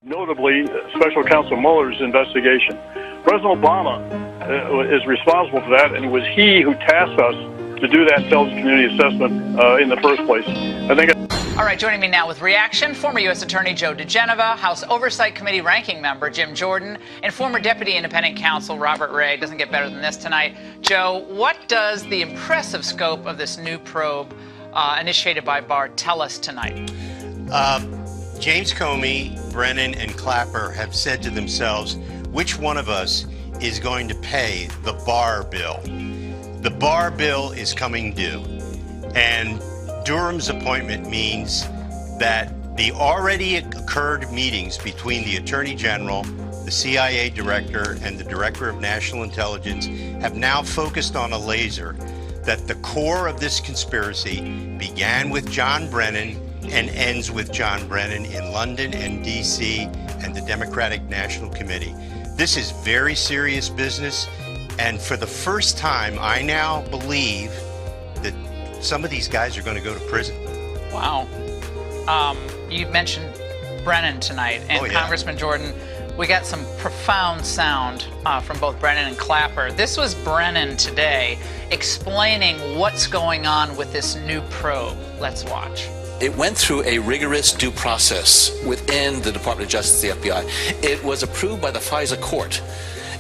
Notably, Special Counsel Mueller's investigation. President Obama is responsible for that, and it was he who tasked us to do that intelligence community assessment in the first place. I think. All right, joining me now with reaction, former U.S. Attorney Joe DeGeneva, House Oversight Committee ranking member Jim Jordan, and former Deputy Independent Counsel Robert Ray. Doesn't get better than this tonight. Joe, what does the impressive scope of this new probe initiated by Barr tell us tonight? James Comey, Brennan, and Clapper have said to themselves, which one of us is going to pay the Barr bill? The Barr bill is coming due, and Durham's appointment means that the already occurred meetings between the Attorney General, the CIA Director, and the Director of National Intelligence have now focused on a laser that the core of this conspiracy began with John Brennan and ends with John Brennan in London and D.C. and the Democratic National Committee. This is very serious business, and for the first time, I now believe that some of these guys are going to go to prison. Wow. You mentioned Brennan tonight, and Congressman Jordan, we got some profound sound from both Brennan and Clapper. This was Brennan today explaining what's going on with this new probe. Let's watch. It went through a rigorous due process within the Department of Justice, the FBI. It was approved by the FISA court.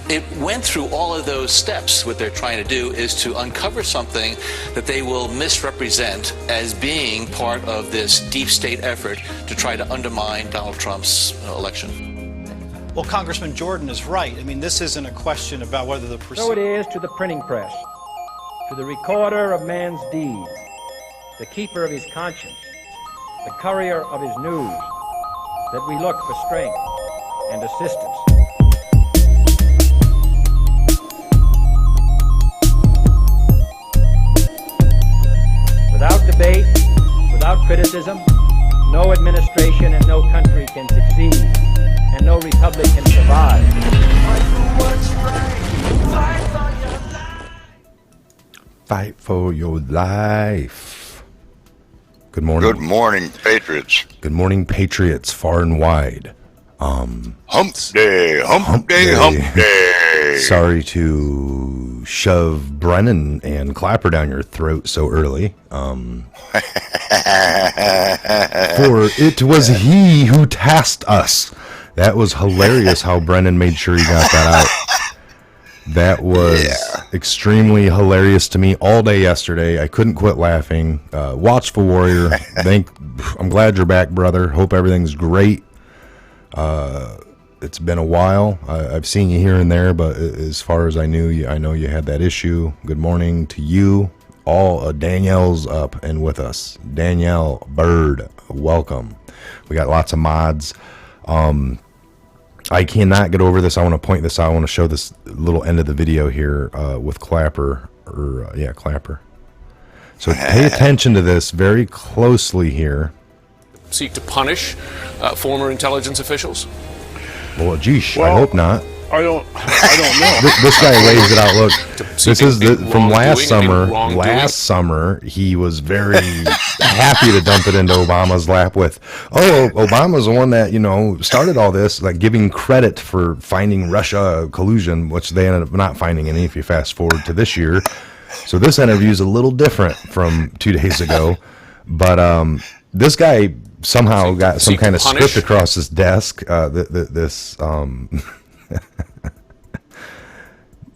It went through all of those steps. What they're trying to do is to uncover something that they will misrepresent as being part of this deep state effort to try to undermine Donald Trump's election. Well, Congressman Jordan is right. I mean, this isn't a question about whether the... So it is to the printing press, to the recorder of man's deeds, the keeper of his conscience, the courier of his news, that we look for strength and assistance. Without debate, without criticism, no administration and no country can succeed, and no republic can survive. Fight for your life. Good morning. Good morning, Patriots. Good morning, Patriots, far and wide. Hump day, hump day, hump day. Sorry to shove Brennan and Clapper down your throat so early. For it was he who tasked us. That was hilarious how Brennan made sure he got that out. That was extremely hilarious to me all day yesterday. I couldn't quit laughing. Watchful Warrior, I'm glad you're back, brother. Hope everything's great. It's been a while. I've seen you here and there, but as far as I know you had that issue. Good morning to you. All Danielle's up and with us. Danielle Bird, welcome. We got lots of mods. I cannot get over this. I want to point this out. I want to show this little end of the video here with Clapper. Clapper. So pay attention to this very closely here. Seek to punish former intelligence officials? Well, geesh, I hope not. I don't know. This guy lays it out. Look, this is from last summer. Last summer, he was very happy to dump it into Obama's lap with, Obama's the one that, started all this, like giving credit for finding Russia collusion, which they ended up not finding any if you fast forward to this year. So this interview is a little different from 2 days ago. But this guy somehow got some kind of script across his desk.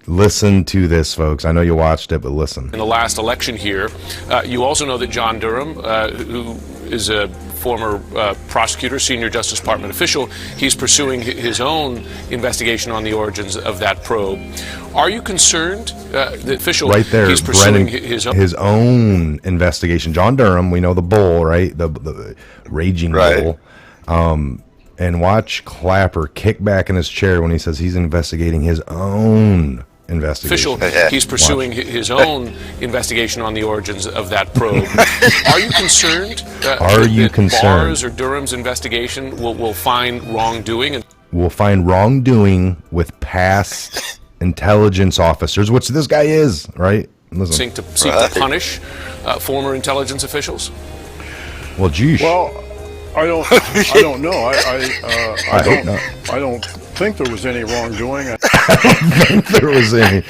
Listen to this, folks. I know you watched it, but listen. In the last election here, you also know that John Durham, who is a former prosecutor, senior Justice Department official, he's pursuing his own investigation on the origins of that probe. Are you concerned, the official, right there, he's pursuing Brennan, his own investigation? John Durham, we know the bull, right? The raging bull. And watch Clapper kick back in his chair when he says he's investigating his own investigation. Official, he's pursuing his own investigation on the origins of that probe. Are you concerned that Barr's or Durham's investigation will find wrongdoing? Will find wrongdoing with past intelligence officers, which this guy is, right? Listen. Seek to punish former intelligence officials? Well, geez. Well, I don't know. I don't think there was any wrongdoing. I don't think there was any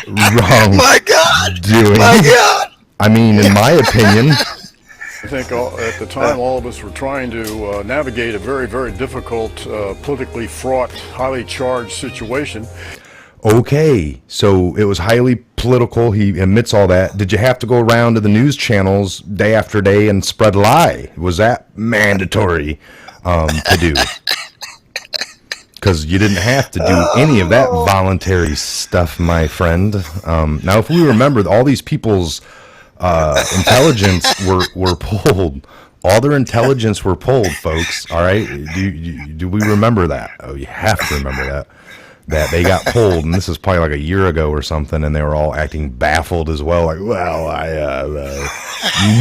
wrong My God! doing. My God! I mean, in my opinion, I think at the time all of us were trying to navigate a very, very difficult, politically fraught, highly charged situation. okay, so it was highly political. He admits all that. Did you have to go around to the news channels day after day and spread lie? Was that mandatory to do? Because you didn't have to do any of that voluntary stuff, my friend. Now, if we remember, all these people's intelligence were pulled. All their intelligence were pulled, folks. All right, do we remember that? Oh, you have to remember that they got pulled, and this is probably like a year ago or something, and they were all acting baffled as well. Like, well, I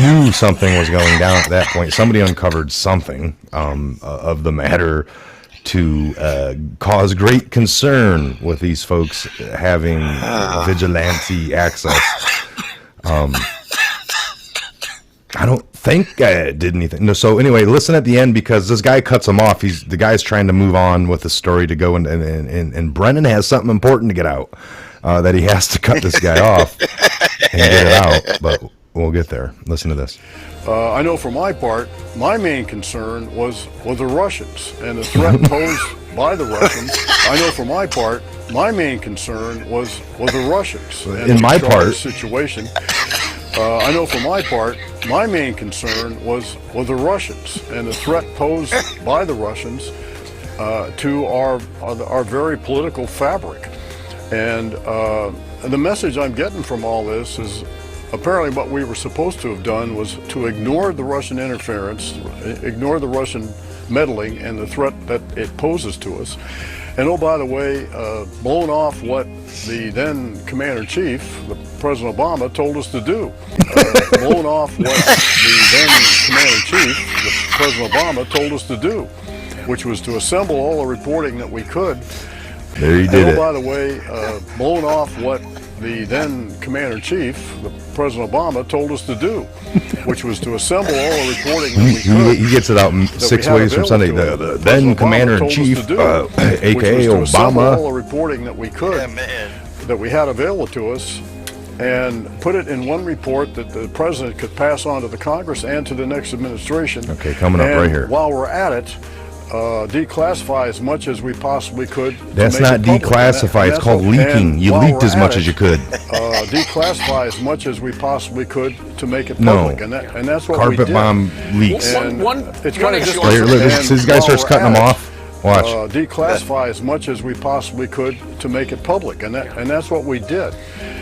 knew something was going down at that point. Somebody uncovered something of the matter to cause great concern with these folks having vigilante access. I don't think I did anything. No. So anyway, listen at the end, because this guy cuts him off. The guy's trying to move on with the story to go, and Brennan has something important to get out that he has to cut this guy off and get it out. But we'll get there. Listen to this. I know for my part, my main concern was the Russians and the threat posed by the Russians. I know for my part, my main concern was the Russians. And in my part situation. I know for my part, my main concern was the Russians and the threat posed by the Russians to our very political fabric. And the message I'm getting from all this is, apparently what we were supposed to have done was to ignore the Russian interference, ignore the Russian meddling and the threat that it poses to us. And oh, by the way, blown off what the then Commander-in-Chief, President Obama, told us to do. Blown off what the then Commander-in-Chief, President Obama, told us to do, which was to assemble all the reporting that we could. There you did and, it. by the way, blown off what the then Commander-in-Chief, President Obama, told us to do, which was to assemble all the reporting that we could. He gets it out 6 ways from Sunday. The then Commander-in-Chief, a.k.a. Obama. All the reporting that we could, that we had available to us, and put it in one report that the President could pass on to the Congress and to the next administration. Okay, coming up right here. While we're at it, declassify as much as we possibly could. That's not declassify. It's called leaking. You leaked as much as you could. Declassify as much as we possibly could to make it public, and that's what we did. Carpet bomb leaks. It's kind of just this guy starts cutting them off. Watch. Declassify as much as we possibly could to make it public, and that's what we did.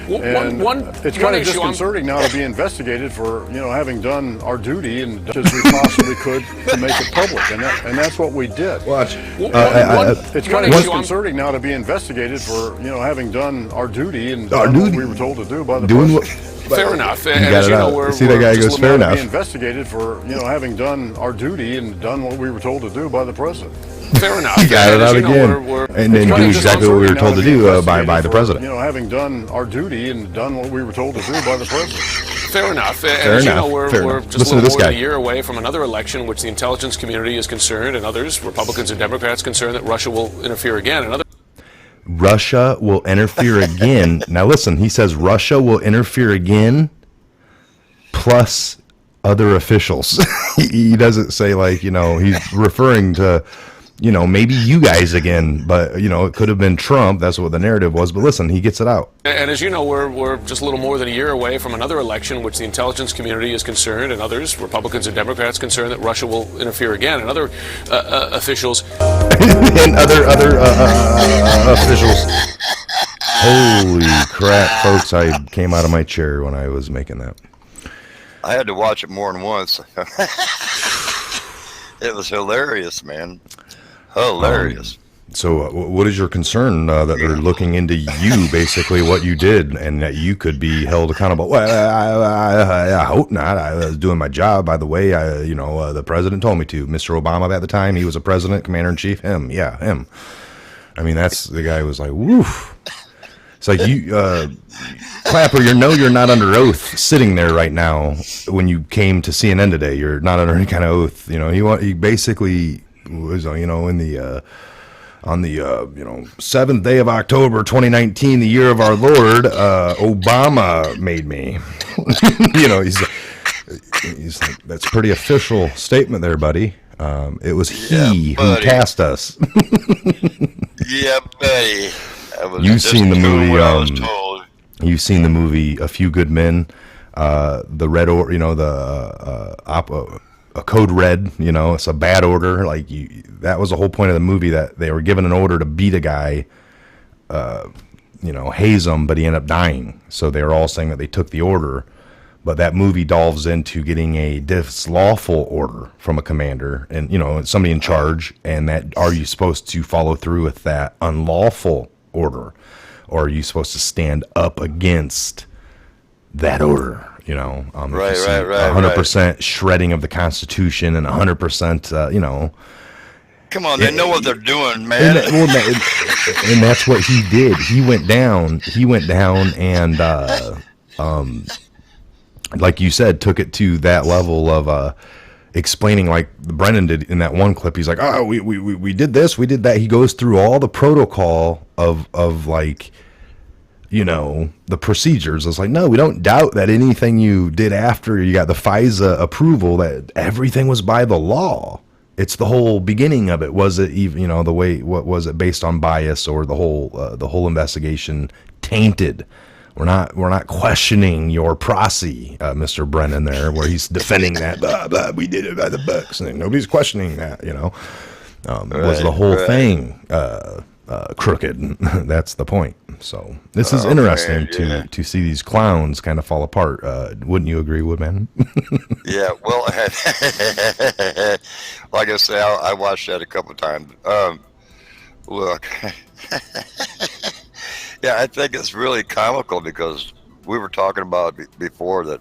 And it's kind of disconcerting now to be investigated for having done our duty and as we possibly could to make it public, and that's what we did. Watch. It's kind of disconcerting now to be investigated for having done our duty and done what we were told to do by the President. Fair enough. You got it out. See, that guy goes, fair enough. Be investigated for having done our duty and done what we were told to do by the President. Fair enough. You got it out again, and then do exactly what we were told to do by the President. Having done our duty and done what we were told to do by the President. Fair enough. Fair enough. We're just a little more than a year away from another election, which the intelligence community is concerned, and others, Republicans and Democrats, concerned that Russia will interfere again. Russia will interfere again. Now listen, he says Russia will interfere again, plus other officials. He doesn't say he's referring to maybe you guys again, but it could have been Trump. That's what the narrative was. But listen, he gets it out. And as you know, we're just a little more than a year away from another election, which the intelligence community is concerned, and others, Republicans and Democrats, concerned that Russia will interfere again, and other officials. And other officials. Holy crap, folks! I came out of my chair when I was making that. I had to watch it more than once. It was hilarious, man. Hilarious. So what is your concern that they're looking into you, basically what you did, and that you could be held accountable? Well, I hope not. I was doing my job, by the way. The president told me to. Mr. Obama at the time, he was a president, commander-in-chief. Him. I mean, that's the guy who was like, woof. It's like Clapper, you're not under oath sitting there right now. When you came to CNN today, you're not under any kind of oath. He basically was, in the on the 7th day of October 2019, the year of our Lord, Obama made me. He's like, that's a pretty official statement there, buddy. It was he who tasked us. Yeah, buddy. You've seen the movie. You've seen the movie A Few Good Men. The red order, a code red. It's a bad order. That was the whole point of the movie, that they were given an order to beat a guy, haze him, but he ended up dying. So they were all saying that they took the order. But that movie delves into getting a dislawful order from a commander and, somebody in charge, and that, are you supposed to follow through with that unlawful order? Or are you supposed to stand up against that order? Right. 100% shredding of the Constitution and 100%, Come on, they know what they're doing, man. And that's what he did. He went down and, like you said, took it to that level of explaining, like Brennan did in that one clip. He's like, oh, we did this, we did that. He goes through all the protocol of the procedures. It's like, no, we don't doubt that anything you did after you got the FISA approval, that everything was by the law. It's the whole beginning of it. Was it even, the way, what was it, based on bias, or the whole investigation tainted? We're not questioning your prosy, Mr. Brennan there, where he's defending that, blah, blah, we did it by the books. And nobody's questioning that, was the whole thing crooked. That's the point. So this is interesting to see these clowns kind of fall apart. Wouldn't you agree, Woodman? Yeah, well, like I say, I watched that a couple of times. Look. Yeah, I think it's really comical, because we were talking about before that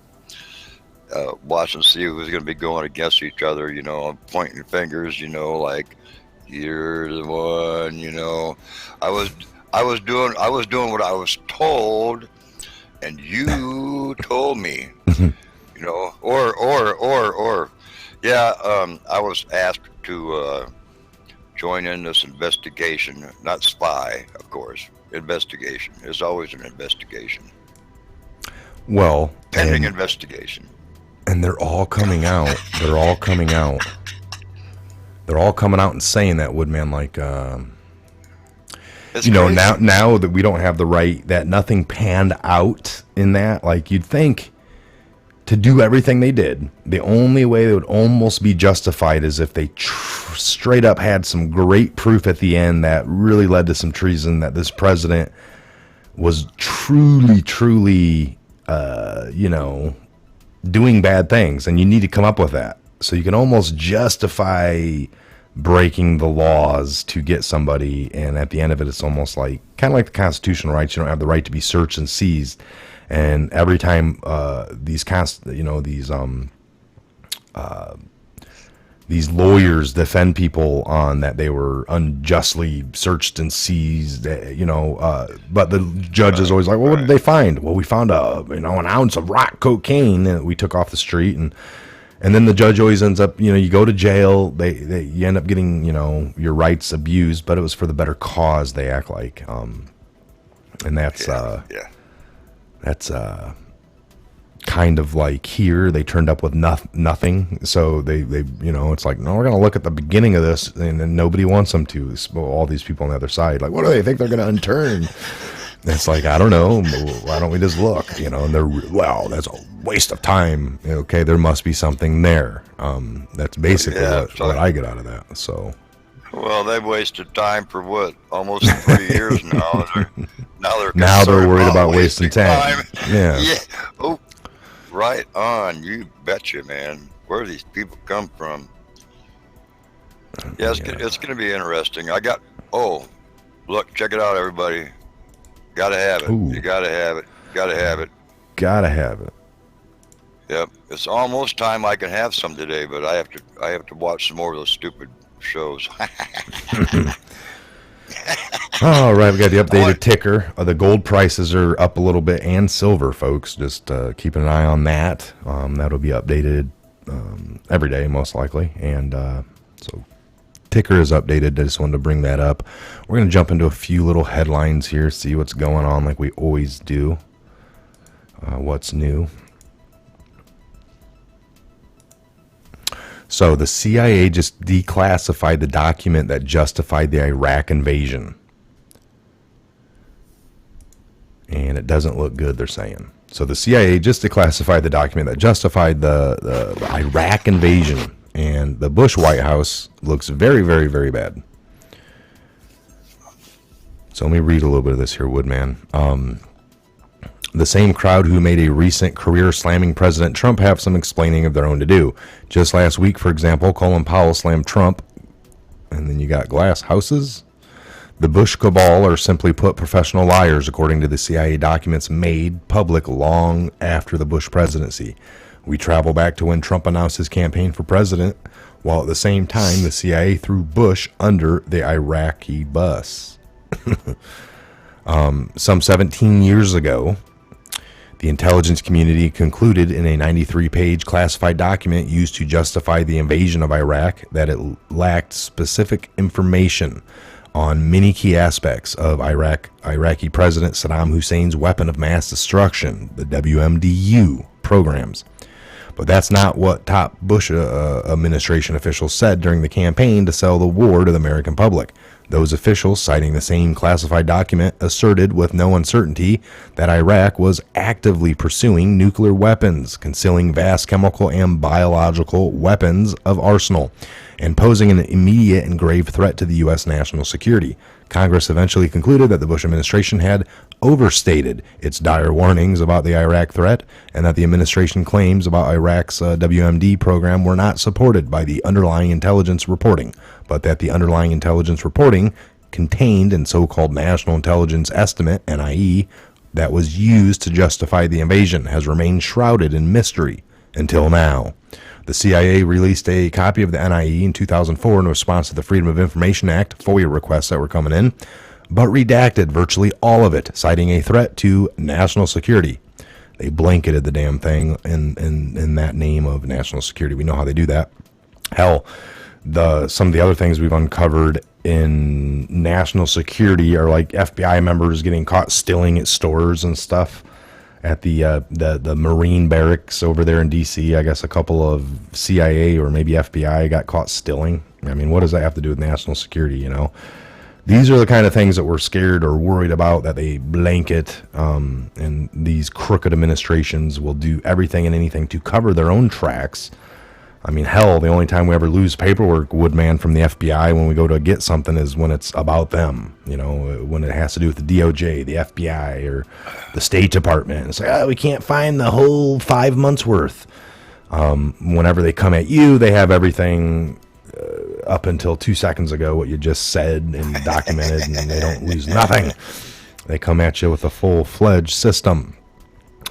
watching, see who's going to be going against each other, pointing fingers, like, you're the one, I was doing what I was told, and you told me, I was asked to join in this investigation, not spy, of course. Investigation. There's always an investigation. Well, pending investigation. And they're all coming out. They're all coming out and saying that, Woodman, like, now that we don't have the right, that nothing panned out in that, like, you'd think to do everything they did, the only way they would almost be justified is if they straight up had some great proof at the end that really led to some treason, that this president was truly, doing bad things, and you need to come up with that. So you can almost justify breaking the laws to get somebody, and at the end of it, it's almost like, kind of like the constitutional rights, you don't have the right to be searched and seized. And every time these lawyers defend people on that they were unjustly searched and seized, but the judge is always like, well, what did they find? Well, we found an ounce of rock cocaine that we took off the street, and then the judge always ends up, you go to jail, you end up getting, your rights abused, but it was for the better cause, they act like, and that's That's kind of like here they turned up with nothing. So they it's like, no, we're going to look at the beginning of this, and then nobody wants them to. All these people on the other side, like, what do they think they're going to unturn? It's like, I don't know. Why don't we just look? And they're, well, that's a waste of time. Okay, there must be something there. That's basically what I get out of that. So. Well, they've wasted time for what? Almost 3 years now. Now they're worried about wasting time. Yeah. Yeah. Oh, right on. You betcha, man. Where do these people come from? Yeah, it's going to be interesting. Look, check it out, everybody. Gotta have it. Ooh. You gotta have it. Gotta have it. Gotta have it. Yep. It's almost time I can have some today, but I have to watch some more of those stupid shows. All right, we got the updated ticker. The gold prices are up a little bit, and silver, folks. Just keep an eye on that. That'll be updated every day, most likely. And so ticker is updated. I just wanted to bring that up. We're going to jump into a few little headlines here, see what's going on like we always do. What's new? So the CIA just declassified the document that justified the Iraq invasion. And it doesn't look good, they're saying. So the CIA just declassified the document that justified the Iraq invasion. And the Bush White House looks very, very, very bad. So let me read a little bit of this here, Woodman. The same crowd who made a recent career-slamming President Trump have some explaining of their own to do. Just last week, for example, Colin Powell slammed Trump. And then you got glass houses. The Bush cabal are simply put professional liars, according to the CIA documents made public long after the Bush presidency. We travel back to when Trump announced his campaign for president, while at the same time the CIA threw Bush under the Iraqi bus. Some 17 years ago, the intelligence community concluded in a 93-page classified document used to justify the invasion of Iraq that it lacked specific information on many key aspects of Iraqi President Saddam Hussein's weapon of mass destruction, the WMDU programs. But that's not what top Bush administration officials said during the campaign to sell the war to the American public. Those officials, citing the same classified document, asserted with no uncertainty that Iraq was actively pursuing nuclear weapons, concealing vast chemical and biological weapons of arsenal, and posing an immediate and grave threat to the U.S. national security. Congress eventually concluded that the Bush administration had overstated its dire warnings about the Iraq threat, and that the administration claims about Iraq's WMD program were not supported by the underlying intelligence reporting, but that the underlying intelligence reporting contained in so-called National Intelligence Estimate, NIE, that was used to justify the invasion has remained shrouded in mystery until now. The CIA released a copy of the NIE in 2004 in response to the Freedom of Information Act FOIA requests that were coming in, but redacted virtually all of it, citing a threat to national security. They blanketed the damn thing in that name of national security. We know how they do that. Hell, some of the other things we've uncovered in national security are like FBI members getting caught stealing at stores and stuff. At the Marine barracks over there in D.C., I guess a couple of CIA or maybe FBI got caught stealing. I mean, what does that have to do with national security, you know? These are the kind of things that we're scared or worried about that they blanket, and these crooked administrations will do everything and anything to cover their own tracks. I mean, hell, the only time we ever lose paperwork, Woodman, from the FBI when we go to get something is when it's about them, you know, when it has to do with the DOJ, the FBI, or the State Department. It's like, we can't find the whole 5 months worth. Whenever they come at you, they have everything up until 2 seconds ago, what you just said and documented, and they don't lose nothing. They come at you with a full-fledged system.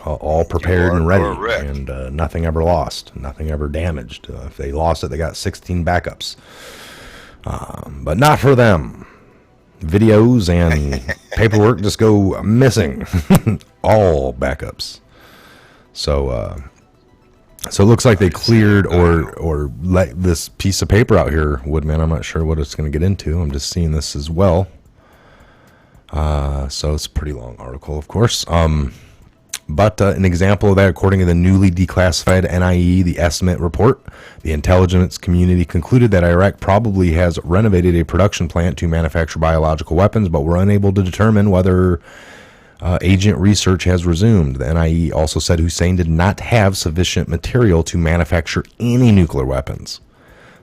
All prepared and ready, and nothing ever lost, nothing ever damaged. If they lost it, they got 16 backups. But not for them. Videos and paperwork just go missing. All backups. So it looks like they cleared or let this piece of paper out here, Woodman. I'm not sure what it's going to get into. I'm just seeing this as well. So it's a pretty long article, of course. But an example of that, according to the newly declassified NIE, the estimate report, the intelligence community concluded that Iraq probably has renovated a production plant to manufacture biological weapons, but were unable to determine whether agent research has resumed. The NIE also said Hussein did not have sufficient material to manufacture any nuclear weapons.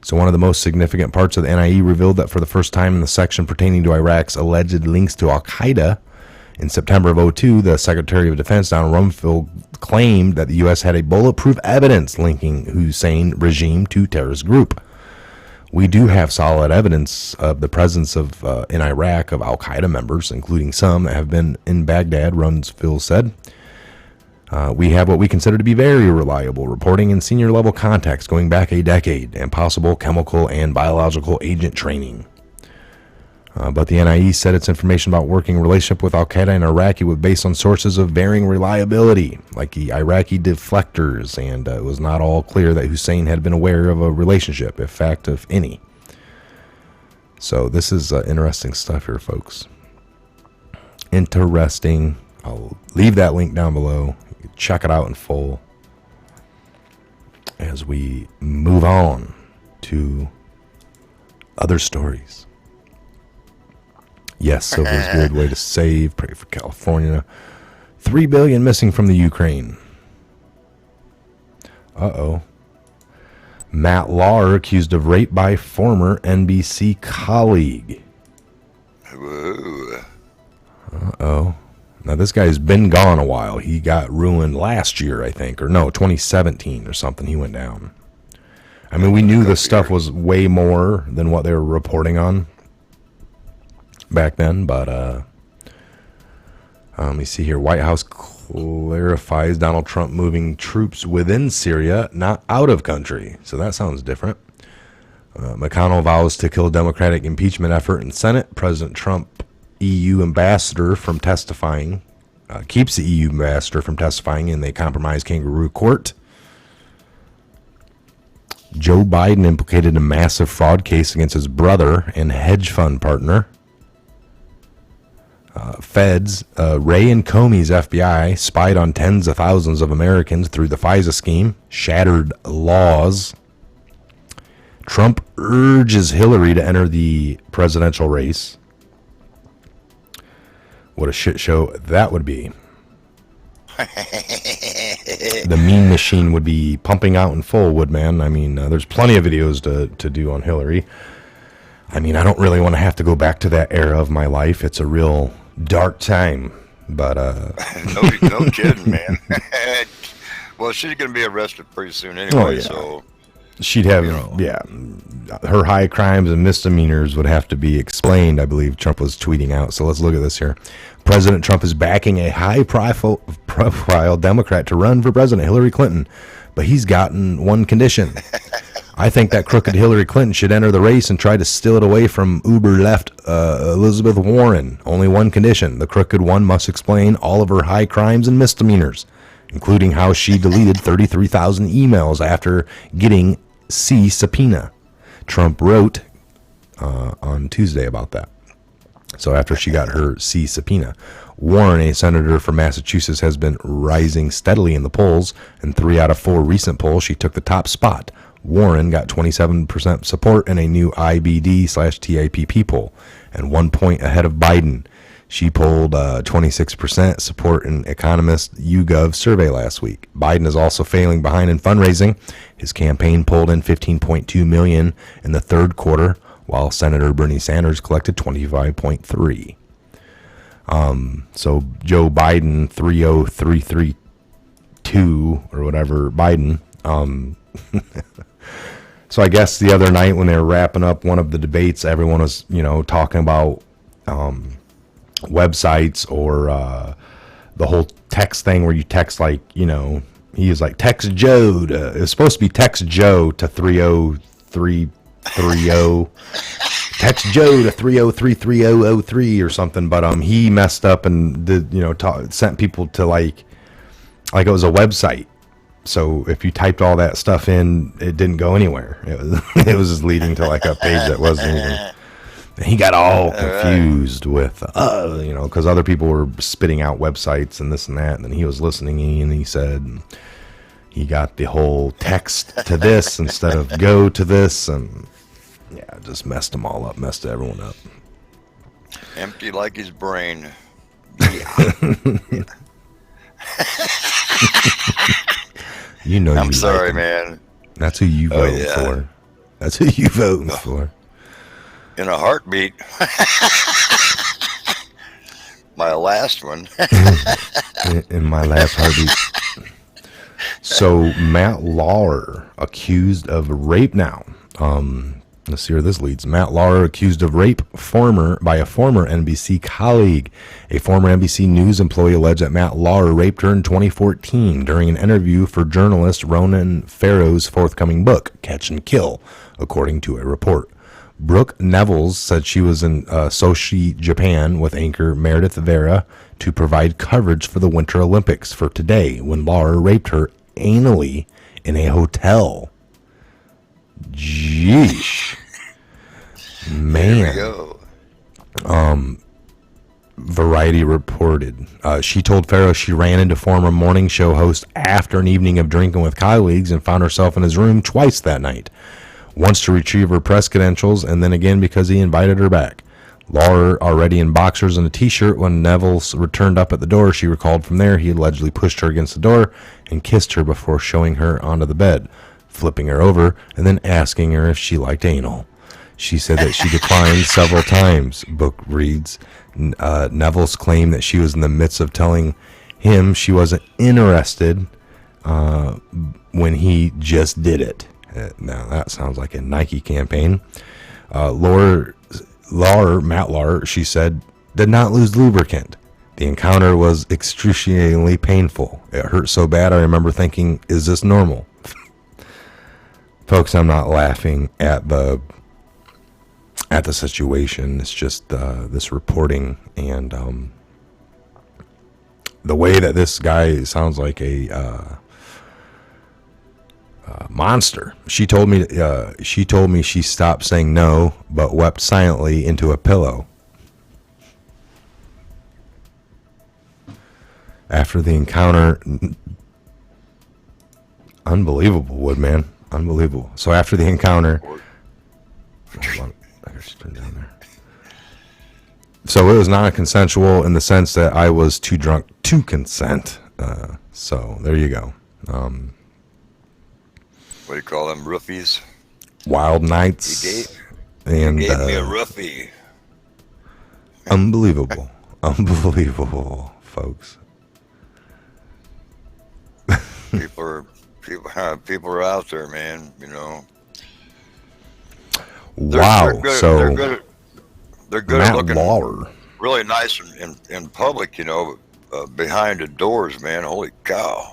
So one of the most significant parts of the NIE revealed that for the first time in the section pertaining to Iraq's alleged links to al-Qaeda, in September of 2002, the Secretary of Defense, Donald Rumsfeld, claimed that the U.S. had a bulletproof evidence linking Hussein regime to terrorist group. We do have solid evidence of the presence of in Iraq of al-Qaeda members, including some that have been in Baghdad, Rumsfeld said. We have what we consider to be very reliable reporting and senior-level contacts going back a decade, and possible chemical and biological agent training. But the NIE said its information about working relationship with al-Qaeda in Iraq was based on sources of varying reliability, like the Iraqi deflectors, and it was not all clear that Hussein had been aware of a relationship, if fact of any. So this is interesting stuff here, folks. Interesting. I'll leave that link down below. You can check it out in full as we move on to other stories. Yes, silver is good. Way to save. Pray for California. $3 billion missing from the Ukraine. Uh-oh. Matt Lauer accused of rape by former NBC colleague. Whoa. Uh-oh. Now, this guy's been gone a while. He got ruined last year, I think. Or no, 2017 or something. He went down. I mean, we knew this stuff was way more than what they were reporting on back then, but let me see here. White House clarifies Donald Trump moving troops within Syria, not out of country. So that sounds different. McConnell vows to kill Democratic impeachment effort in Senate. President Trump EU ambassador from testifying, keeps the EU ambassador from testifying in the compromise kangaroo court. Joe Biden implicated in a massive fraud case against his brother and hedge fund partner. Feds, Ray and Comey's FBI spied on tens of thousands of Americans through the FISA scheme, shattered laws. Trump urges Hillary to enter the presidential race. What a shit show that would be. The meme machine would be pumping out in full, Woodman. I mean, there's plenty of videos to do on Hillary. I mean, I don't really want to have to go back to that era of my life. It's a real dark time, but no kidding, man. Well, she's going to be arrested pretty soon anyway, so she'd have, her high crimes and misdemeanors would have to be explained, I believe Trump was tweeting out. So let's look at this here. President Trump is backing a high-profile Democrat to run for president, Hillary Clinton, but he's gotten one condition. I think that crooked Hillary Clinton should enter the race and try to steal it away from uber-left Elizabeth Warren. Only one condition. The crooked one must explain all of her high crimes and misdemeanors, including how she deleted 33,000 emails after getting C subpoena. Trump wrote on Tuesday about that. So after she got her C subpoena. Warren, a senator from Massachusetts, has been rising steadily in the polls. In 3 out of 4 recent polls, she took the top spot. Warren got 27% support in a new IBD/TAPP poll, and 1 point ahead of Biden. She polled 26% support in Economist YouGov survey last week. Biden is also failing behind in fundraising. His campaign pulled in $15.2 million in the third quarter, while Senator Bernie Sanders collected $25.3. So Joe Biden 30332 or whatever Biden. So I guess the other night when they were wrapping up one of the debates, everyone was, talking about websites or the whole text thing where you text he was like, text Joe to, it was supposed to be text Joe to 30330. Text Joe to 3033003 or something, but he messed up and did, sent people to like it was a website. So if you typed all that stuff in, it didn't go anywhere. It was just leading to like a page that wasn't even. He got all confused with, because other people were spitting out websites and this and that, and then he was listening and he said he got the whole text to this instead of go to this, and just messed them all up, messed everyone up. Empty like his brain. I'm sorry, man. That's who you voting for. That's who you voting for. In a heartbeat. My last one. in my last heartbeat. So Matt Lauer accused of rape now. Let's see where this leads. Matt Lauer accused of rape by a former NBC colleague. A former NBC News employee alleged that Matt Lauer raped her in 2014 during an interview for journalist Ronan Farrow's forthcoming book, Catch and Kill, according to a report. Brooke Nevels said she was in Sochi, Japan with anchor Meredith Vera to provide coverage for the Winter Olympics for today when Lauer raped her anally in a hotel. Jeesh. Man. There we go. Variety reported. She told Farrow she ran into former morning show host after an evening of drinking with colleagues and found herself in his room twice that night. Once to retrieve her press credentials, and then again because he invited her back. Lauer, already in boxers and a t-shirt when Nevels returned up at the door, she recalled from there he allegedly pushed her against the door and kissed her before showing her onto the bed, flipping her over, and then asking her if she liked anal. She said that she declined several times, book reads. Nevels claimed that she was in the midst of telling him she wasn't interested when he just did it. Now, that sounds like a Nike campaign. Matt Lauer, she said, did not lose lubricant. The encounter was excruciatingly painful. It hurt so bad I remember thinking, is this normal? Folks, I'm not laughing at the situation. It's just this reporting and the way that this guy sounds like a monster. She told me she stopped saying no, but wept silently into a pillow. After the encounter, unbelievable, Woodman, unbelievable. So after the encounter, so it was non-consensual in the sense that I was too drunk to consent. So there you go. What do you call them, roofies? Wild nights. He gave me a roofie. Unbelievable. Unbelievable, folks. People are out there, man, you know. Wow. They're good Matt at looking Lauer. really nice in public, you know, behind the doors, man. Holy cow.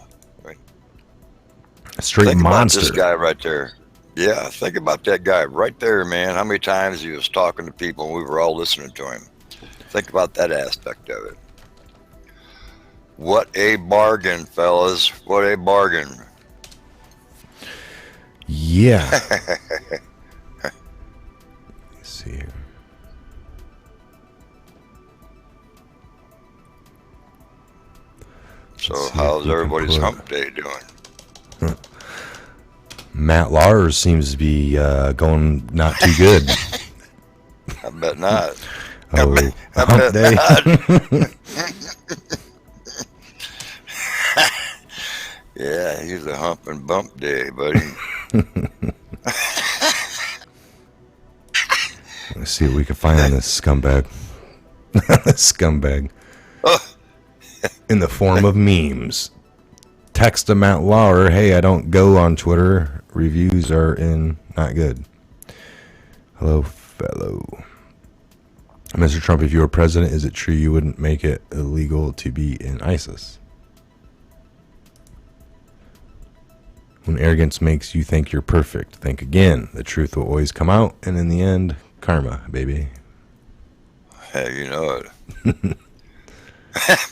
A straight think monster. About this guy right there. Yeah, think about that guy right there, man. How many times he was talking to people and we were all listening to him. Think about that aspect of it. What a bargain, fellas. What a bargain. Yeah. Let's see here. So how's everybody's hump day doing? Matt Lauer seems to be going not too good. I bet not. Oh, I hump bet day. not. Yeah, he's a hump and bump day, buddy. Let's see what we can find on this scumbag. Scumbag. In the form of memes. Text to Matt Lauer, hey, I don't go on Twitter. Reviews are in not good. Hello, fellow. Mr. Trump, if you were president, is it true you wouldn't make it illegal to be in ISIS? When arrogance makes you think you're perfect, think again. The truth will always come out, and in the end, karma, baby. Hey, you know it.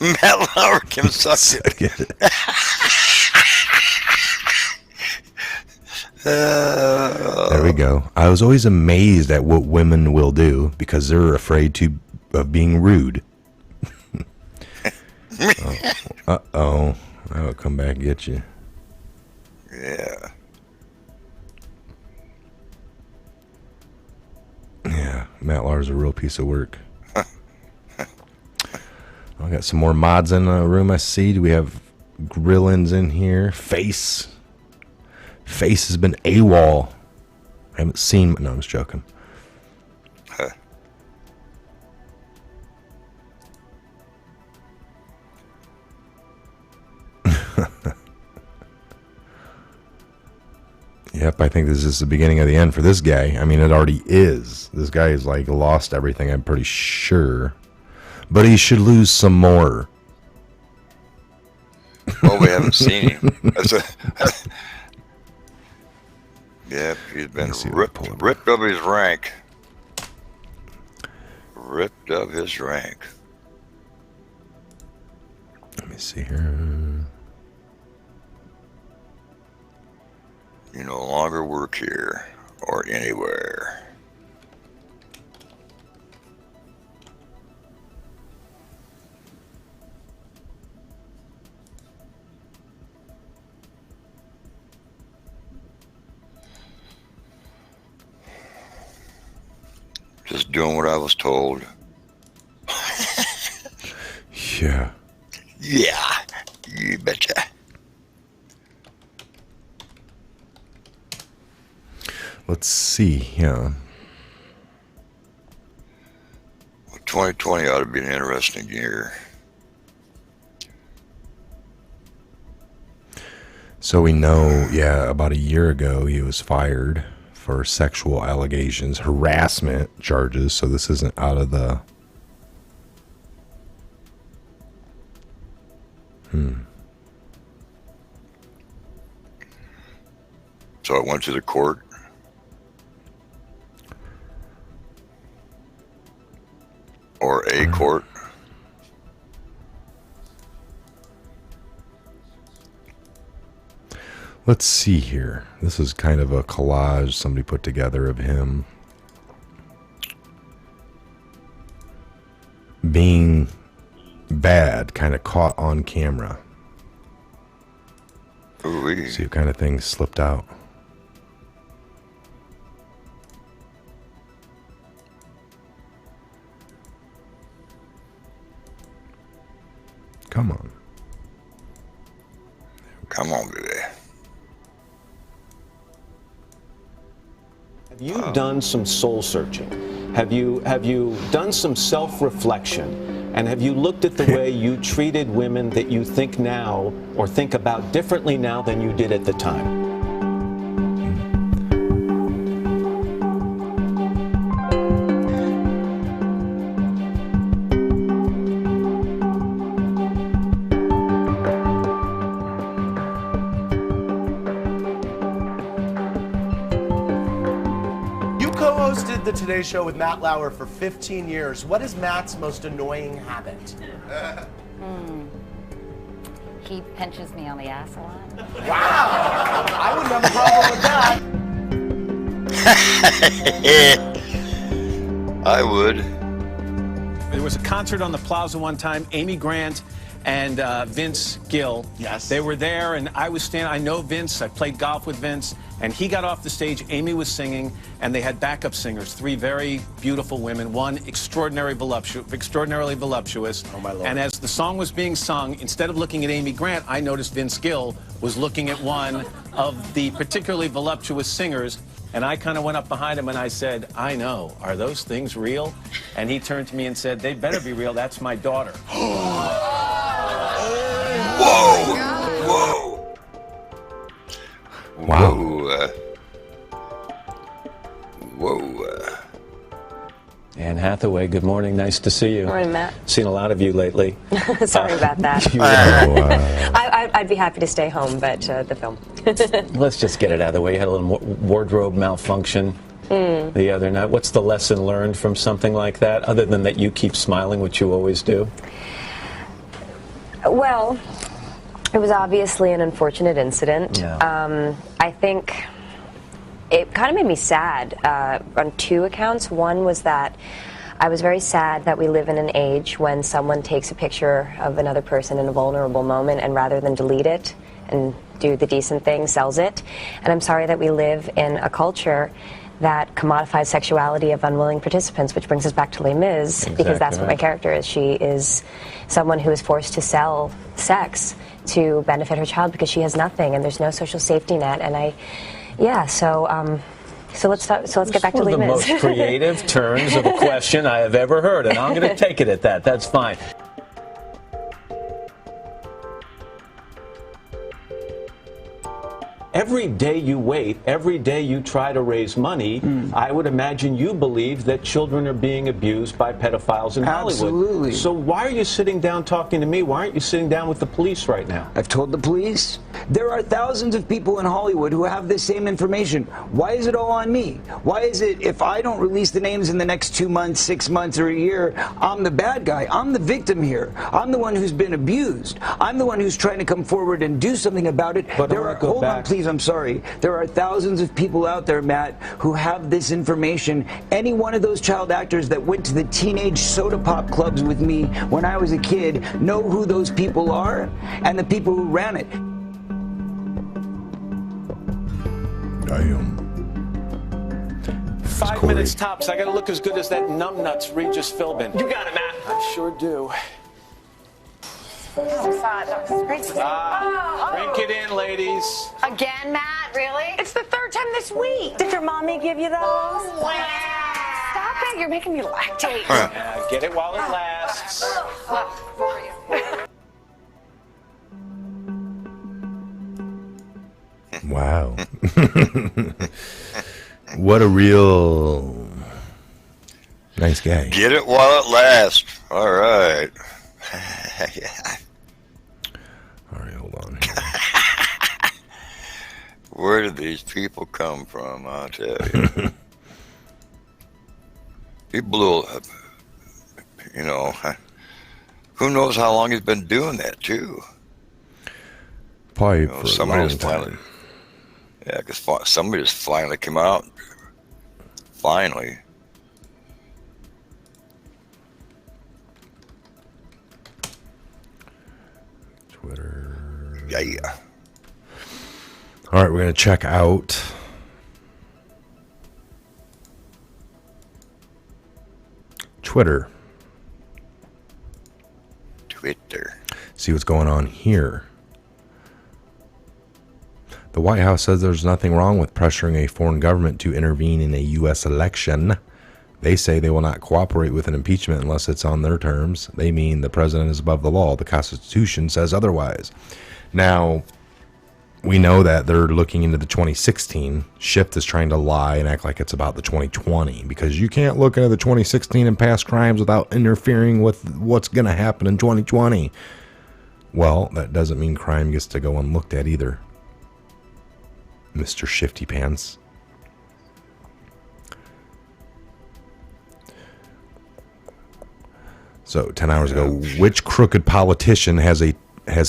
Matt Lauer can suck it. There we go. I was always amazed at what women will do because they're afraid of being rude. Uh-oh. I'll come back and get you. Yeah. Yeah, Matt Lauer's a real piece of work. I got some more mods in the room, I see. Do we have Grillins in here? Face has been AWOL. I haven't seen... No, I'm just joking. Yep, I think this is the beginning of the end for this guy. I mean, it already is. This guy is like lost everything, I'm pretty sure. But he should lose some more. Well, we haven't seen him. Yep, he's been ripped up his rank. ripped of his rank. Let me see here. You no longer work here or anywhere. Just doing what I was told. Yeah. Yeah, you betcha. Let's see. Yeah. 2020 ought to be an interesting year. So we know, yeah, about a year ago he was fired for sexual allegations, harassment charges. So this isn't out of the... So I went to the court. Or a court. Let's see here. This is kind of a collage somebody put together of him being bad, kind of caught on camera. Ooh-wee. See what kind of things slipped out. Come on. Come on, baby. Have you done some soul searching? Have you done some self-reflection? And have you looked at the way you treated women that you think now or think about differently now than you did at the time? Co-hosted the Today Show with Matt Lauer for 15 years. What is Matt's most annoying habit? He pinches me on the ass a lot. Wow! I wouldn't have a problem with that. I would. There was a concert on the Plaza one time. Amy Grant and Vince Gill. Yes. They were there, and I was standing. I know Vince. I played golf with Vince. And he got off the stage. Amy was singing, and they had backup singers, three very beautiful women, one extraordinarily voluptuous. Oh, my Lord. And as the song was being sung, instead of looking at Amy Grant, I noticed Vince Gill was looking at one of the particularly voluptuous singers. And I kind of went up behind him and I said, I know, are those things real? And he turned to me and said, they better be real. That's my daughter. Whoa! Whoa! Wow. Whoa. Anne Hathaway, good morning. Nice to see you. Morning, Matt. Seen a lot of you lately. Sorry about that. I'd be happy to stay home, but the film. Let's just get it out of the way. You had a little wardrobe malfunction the other night. What's the lesson learned from something like that, other than that you keep smiling, which you always do? Well, it was obviously an unfortunate incident. Yeah. I think it kind of made me sad on two accounts. One was that I was very sad that we live in an age when someone takes a picture of another person in a vulnerable moment and rather than delete it and do the decent thing, sells it. And I'm sorry that we live in a culture that commodifies sexuality of unwilling participants, which brings us back to Les Mis, because that's what my character is. She is someone who is forced to sell sex to benefit her child because she has nothing and there's no social safety net. And so let's get back to Les Mis. One of the most creative turns of a question I have ever heard, and I'm going to take it at that. That's fine. Every day you wait, every day you try to raise money, I would imagine you believe that children are being abused by pedophiles in Hollywood. Absolutely. So why are you sitting down talking to me? Why aren't you sitting down with the police right now? I've told the police. There are thousands of people in Hollywood who have this same information. Why is it all on me? Why is it if I don't release the names in the next 2 months, 6 months, or a year, I'm the bad guy? I'm the victim here. I'm the one who's been abused. I'm the one who's trying to come forward and do something about it. But Hold on, please, I'm sorry. There are thousands of people out there, Matt, who have this information. Any one of those child actors that went to the teenage soda pop clubs with me when I was a kid know who those people are and the people who ran it. Damn. 5 minutes tops. I got to look as good as that numbnuts Regis Philbin. You got it, Matt. I sure do. That was great. Drink it in, ladies. Again, Matt? Really? It's the third time this week. Did your mommy give you those? Stop it. You're making me lactate. Yeah, get it while it lasts. Wow. What a real nice guy. Get it while it lasts. All right. Yeah. All right, hold on. Where did these people come from? I'll tell you. He blew up. You know, who knows how long he's been doing that too? Probably for a long time. Yeah, because somebody just finally came out. Finally. Twitter. Yeah. All right, we're going to check out Twitter. See what's going on here. The White House says there's nothing wrong with pressuring a foreign government to intervene in a U.S. election. They say they will not cooperate with an impeachment unless it's on their terms. They mean the president is above the law. The Constitution says otherwise. Now, we know that they're looking into the 2016. Schiff is trying to lie and act like it's about the 2020 because you can't look into the 2016 and past crimes without interfering with what's going to happen in 2020. Well, that doesn't mean crime gets to go unlooked at either, Mr. Shifty Pants. So 10 hours ago, which crooked politician has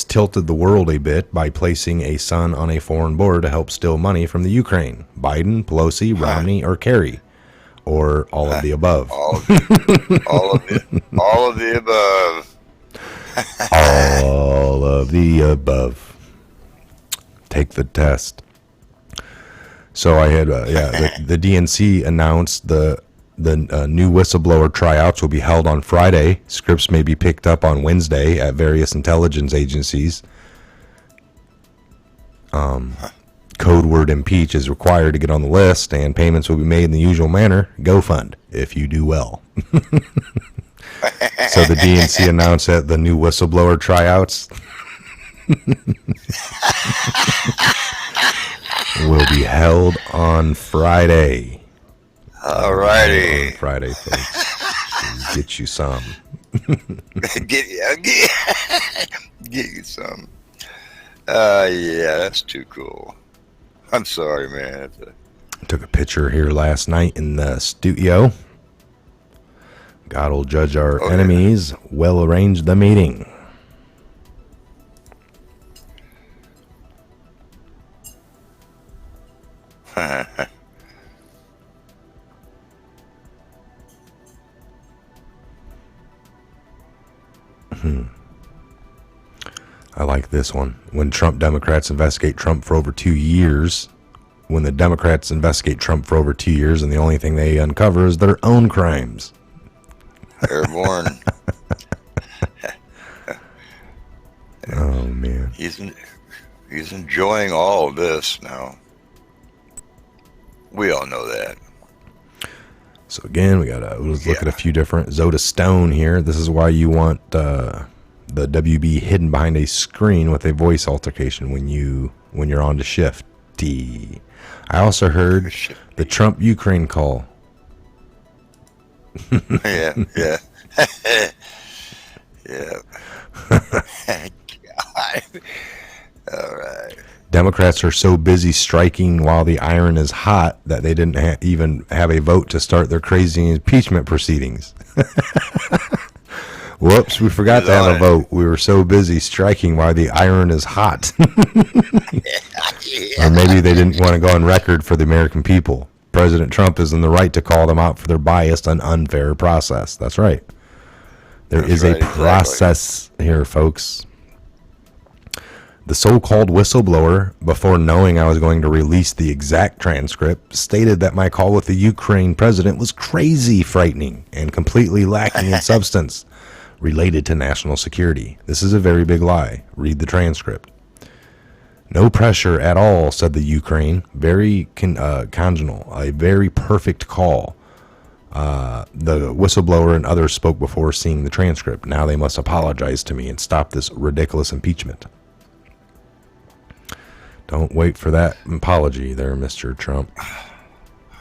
tilted the world a bit by placing a son on a foreign board to help steal money from the Ukraine? Biden, Pelosi, Romney, or Kerry? Or all of the above? All of the above. All of the above. Take the test. So I had, the DNC announced the new whistleblower tryouts will be held on Friday. Scripts may be picked up on Wednesday at various intelligence agencies. Code word impeach is required to get on the list, and payments will be made in the usual manner. GoFund if you do well. So the DNC announced that the new whistleblower tryouts will be held on Friday. All righty. On Friday, folks. Get you some. get you some. Yeah, that's too cool. I'm sorry, man. I took a picture here last night in the studio. God will judge our enemies. Well arranged the meeting. I like this one. When Trump Democrats investigate Trump for over 2 years, when the Democrats investigate Trump for over 2 years and the only thing they uncover is their own crimes. Airborne. Oh, man. He's enjoying all of this now. We all know that. So again, let's look at a few different. Zoda Stone here. This is why you want the WB hidden behind a screen with a voice altercation when you're on to Shifty. I also heard the Trump Ukraine call. Yeah. Yeah. God. All right. Democrats are so busy striking while the iron is hot that they didn't even have a vote to start their crazy impeachment proceedings. Whoops, we forgot to have a vote. We were so busy striking while the iron is hot. Or maybe they didn't want to go on record for the American people. President Trump is in the right to call them out for their biased and unfair process. That's right. There is a process here, folks. The so-called whistleblower, before knowing I was going to release the exact transcript, stated that my call with the Ukraine president was crazy frightening and completely lacking in substance related to national security. This is a very big lie. Read the transcript. No pressure at all, said the Ukraine. Very congenial, a very perfect call. The whistleblower and others spoke before seeing the transcript. Now they must apologize to me and stop this ridiculous impeachment. Don't wait for that apology there, Mr. Trump.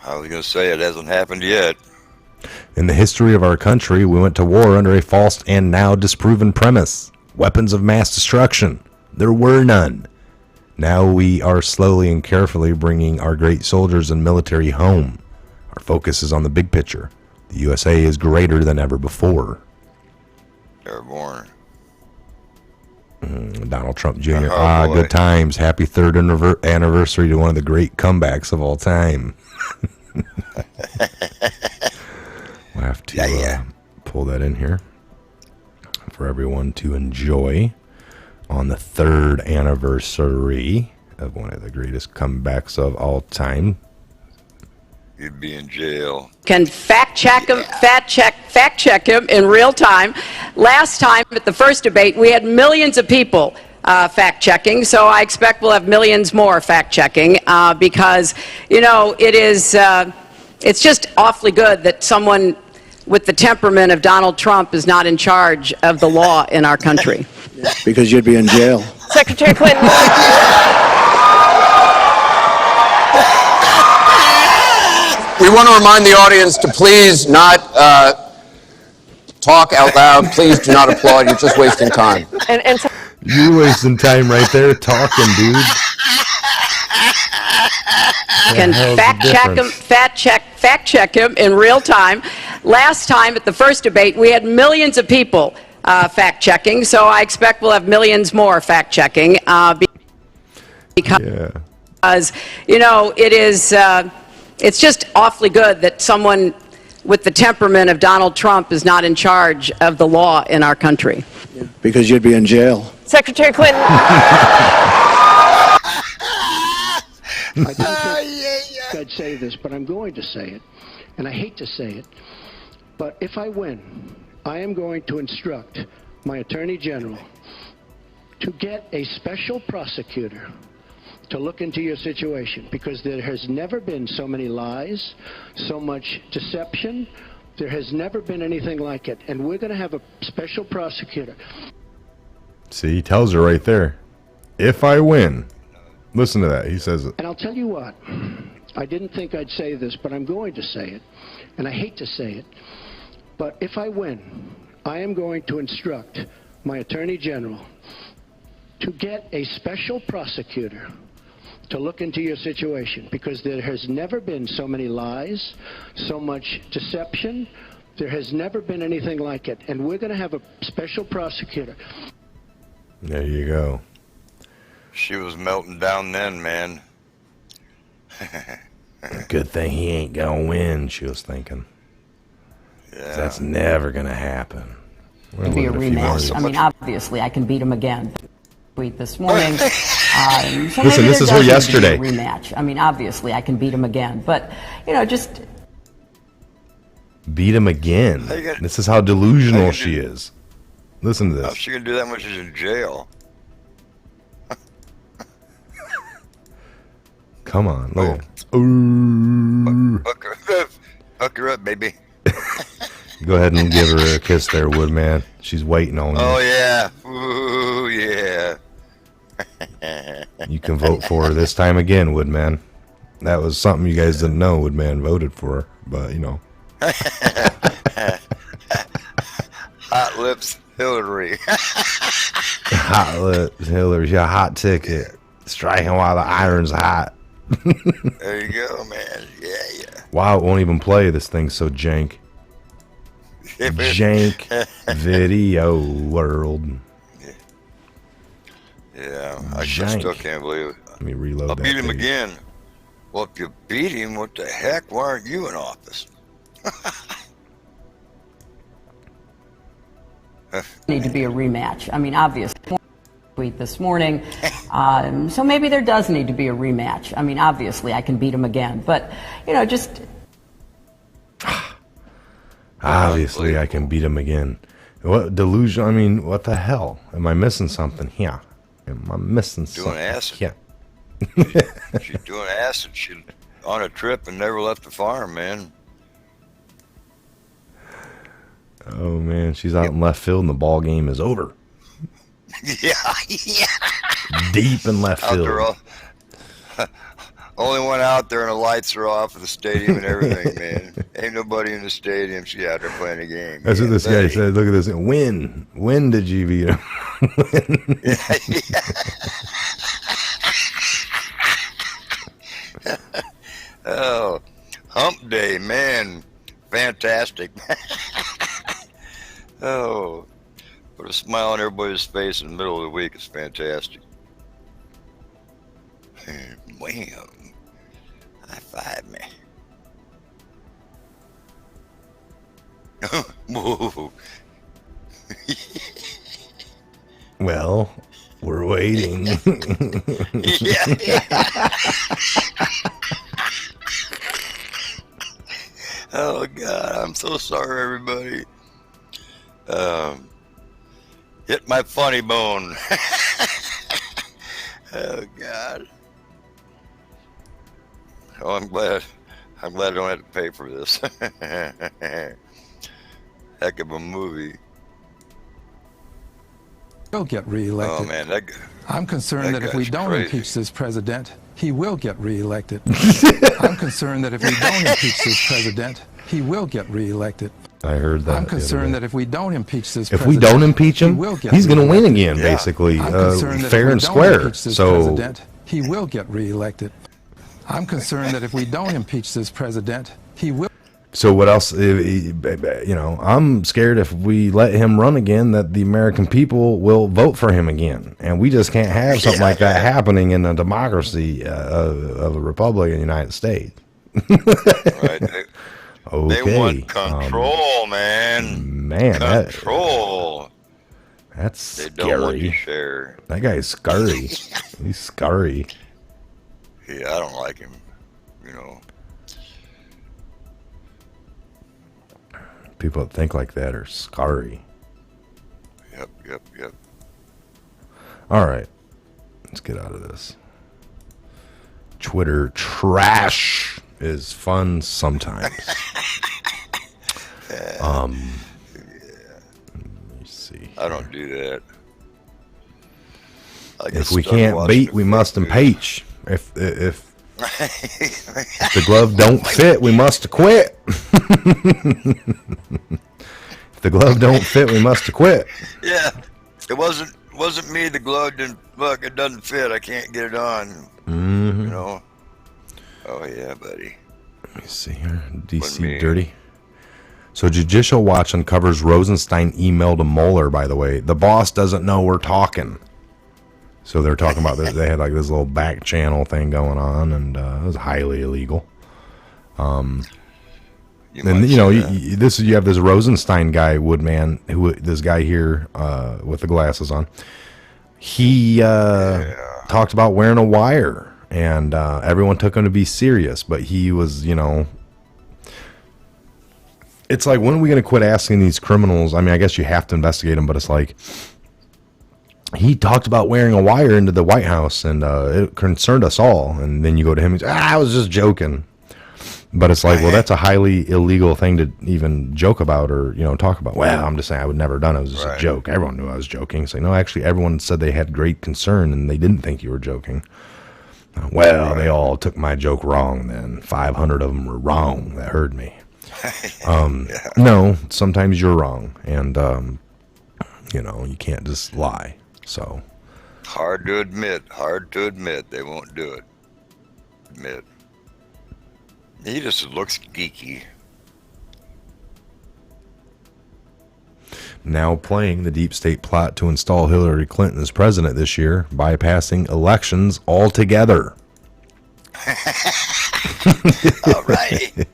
I was going to say it hasn't happened yet. In the history of our country, we went to war under a false and now disproven premise. Weapons of mass destruction. There were none. Now we are slowly and carefully bringing our great soldiers and military home. Our focus is on the big picture. The USA is greater than ever before. Airborne. Donald Trump Jr. Good times. Happy third anniversary to one of the great comebacks of all time. We'll have to pull that in here for everyone to enjoy on the third anniversary of one of the greatest comebacks of all time. You'd be in jail. Can fact check him in real time. Last time at the first debate, we had millions of people fact checking, so I expect we'll have millions more fact checking because, you know, it's just awfully good that someone with the temperament of Donald Trump is not in charge of the law in our country. Because you'd be in jail. Secretary Clinton. We want to remind the audience to please not talk out loud. Please do not applaud. You're just wasting time. You're wasting time right there talking, dude. Can fact check him in real time. Last time at the first debate, we had millions of people fact checking, so I expect we'll have millions more fact checking because you know, it's just awfully good that someone with the temperament of Donald Trump is not in charge of the law in our country. Because you'd be in jail. Secretary Clinton. I didn't think I'd say this, but I'm going to say it, and I hate to say it, but if I win, I am going to instruct my Attorney General to get a special prosecutor to look into your situation, because there has never been so many lies, so much deception. There has never been anything like it, and we're going to have a special prosecutor. See, he tells her right there. If I win. Listen to that. He says it. And I'll tell you what. I didn't think I'd say this, but I'm going to say it. And I hate to say it. But if I win, I am going to instruct my Attorney General to get a special prosecutor to look into your situation, because there has never been so many lies, so much deception. There has never been anything like it. And we're going to have a special prosecutor. There you go. She was melting down then, man. Good thing he ain't gonna win, she was thinking. Yeah. That's never gonna happen. It'd be a rematch. I mean, obviously, I can beat him again. Tweet this morning. So listen, this is her yesterday. Rematch. I mean, obviously, I can beat him again, but you know, just beat him again. This is how delusional she is. Listen to this. How's she gonna do that when she's in jail? Come on, look. Ooh. Hook her up, baby. Go ahead and give her a kiss there, Woodman. She's waiting on you. Oh, yeah. Ooh, yeah. You can vote for her this time again, Woodman. That was something you guys didn't know. Woodman voted for her, but, you know. Hot Lips Hillary. Hot Lips Hillary. Yeah, hot ticket. Striking while the iron's hot. There you go, man. Yeah. Wow, it won't even play. This thing's so jank. Jank video world. Yeah, I still can't believe it. Let me reload I'll that beat him page. again. Well, if you beat him, what the heck? Why aren't you in office? Need to be a rematch. I mean, obviously, tweet this morning. So maybe there does need to be a rematch. I mean, obviously, I can beat him again. But, you know, just... Obviously, I can beat him again. What delusion? I mean, what the hell? Am I missing something here? Am I missing something? Doing acid. Yeah. She's doing acid. She's on a trip and never left the farm, man. Oh, man. She's out in left field and the ball game is over. Yeah. Deep in left Out field. there only one out there and the lights are off of the stadium and everything, man. Ain't nobody in the stadium. She out there playing a game. That's what this guy said. Look at this. When did you beat him? Oh, hump day, man. Fantastic. Oh, put a smile on everybody's face in the middle of the week. It's fantastic. Wham. High five me. Whoa. Well, we're waiting. Yeah. Oh, God, I'm so sorry, everybody. Hit my funny bone. Oh, God. Oh, I'm glad I don't have to pay for this. Heck of a movie. Will get reelected. Oh, man, I'm concerned that if we don't crazy. impeach this president, he will get reelected. I'm concerned that if we don't impeach this president, he will get reelected. I heard that. I'm concerned that if we don't impeach this if president, we don't impeach him, he will get he's going to win reelected. again, basically, I'm concerned that fair if we and don't square. impeach this So, president, he will get reelected. I'm concerned that if we don't impeach this president, he will. so what else? You know, I'm scared if we let him run again, that the American people will vote for him again, and we just can't have something like that happening in a democracy of a republic in the United States. Right. Okay. They want control, man. Man, control. That's they don't want scary. to share. That guy's scary. He's scary. Yeah, I don't like him. You know. People that think like that are scary. Yep. All right. Let's get out of this. Twitter trash is fun sometimes. Let me see. I don't do that. If we can't beat, we must impeach. If the glove don't fit, we must quit. If the glove don't fit, we must quit. Yeah, it wasn't me. The glove didn't. Look, it doesn't fit. I can't get it on. Mm-hmm. You know. Oh yeah, buddy. Let me see here. DC dirty. So Judicial Watch uncovers Rosenstein email to Mueller. By the way, the boss doesn't know we're talking. So they're talking about this. They had like this little back channel thing going on, and it was highly illegal. And you know, you have this Rosenstein guy, Woodman, this guy here with the glasses on. He talked about wearing a wire, and everyone took him to be serious, but he was, you know. It's like, when are we going to quit asking these criminals? I mean, I guess you have to investigate them, but it's like, he talked about wearing a wire into the White House, and it concerned us all. And then you go to him and say, I was just joking. But it's like, well, that's a highly illegal thing to even joke about or, you know, talk about. Well, I'm just saying I would never have done it. It was just a joke. Everyone knew I was joking. It's like, no, actually, everyone said they had great concern and they didn't think you were joking. Well, they all took my joke wrong then. 500 of them were wrong that heard me. No, sometimes you're wrong. And, you know, you can't just lie. So Hard to admit. Hard to admit. They won't do it. Admit. He just looks geeky. Now playing the deep state plot to install Hillary Clinton as president this year, bypassing elections altogether. Alrighty.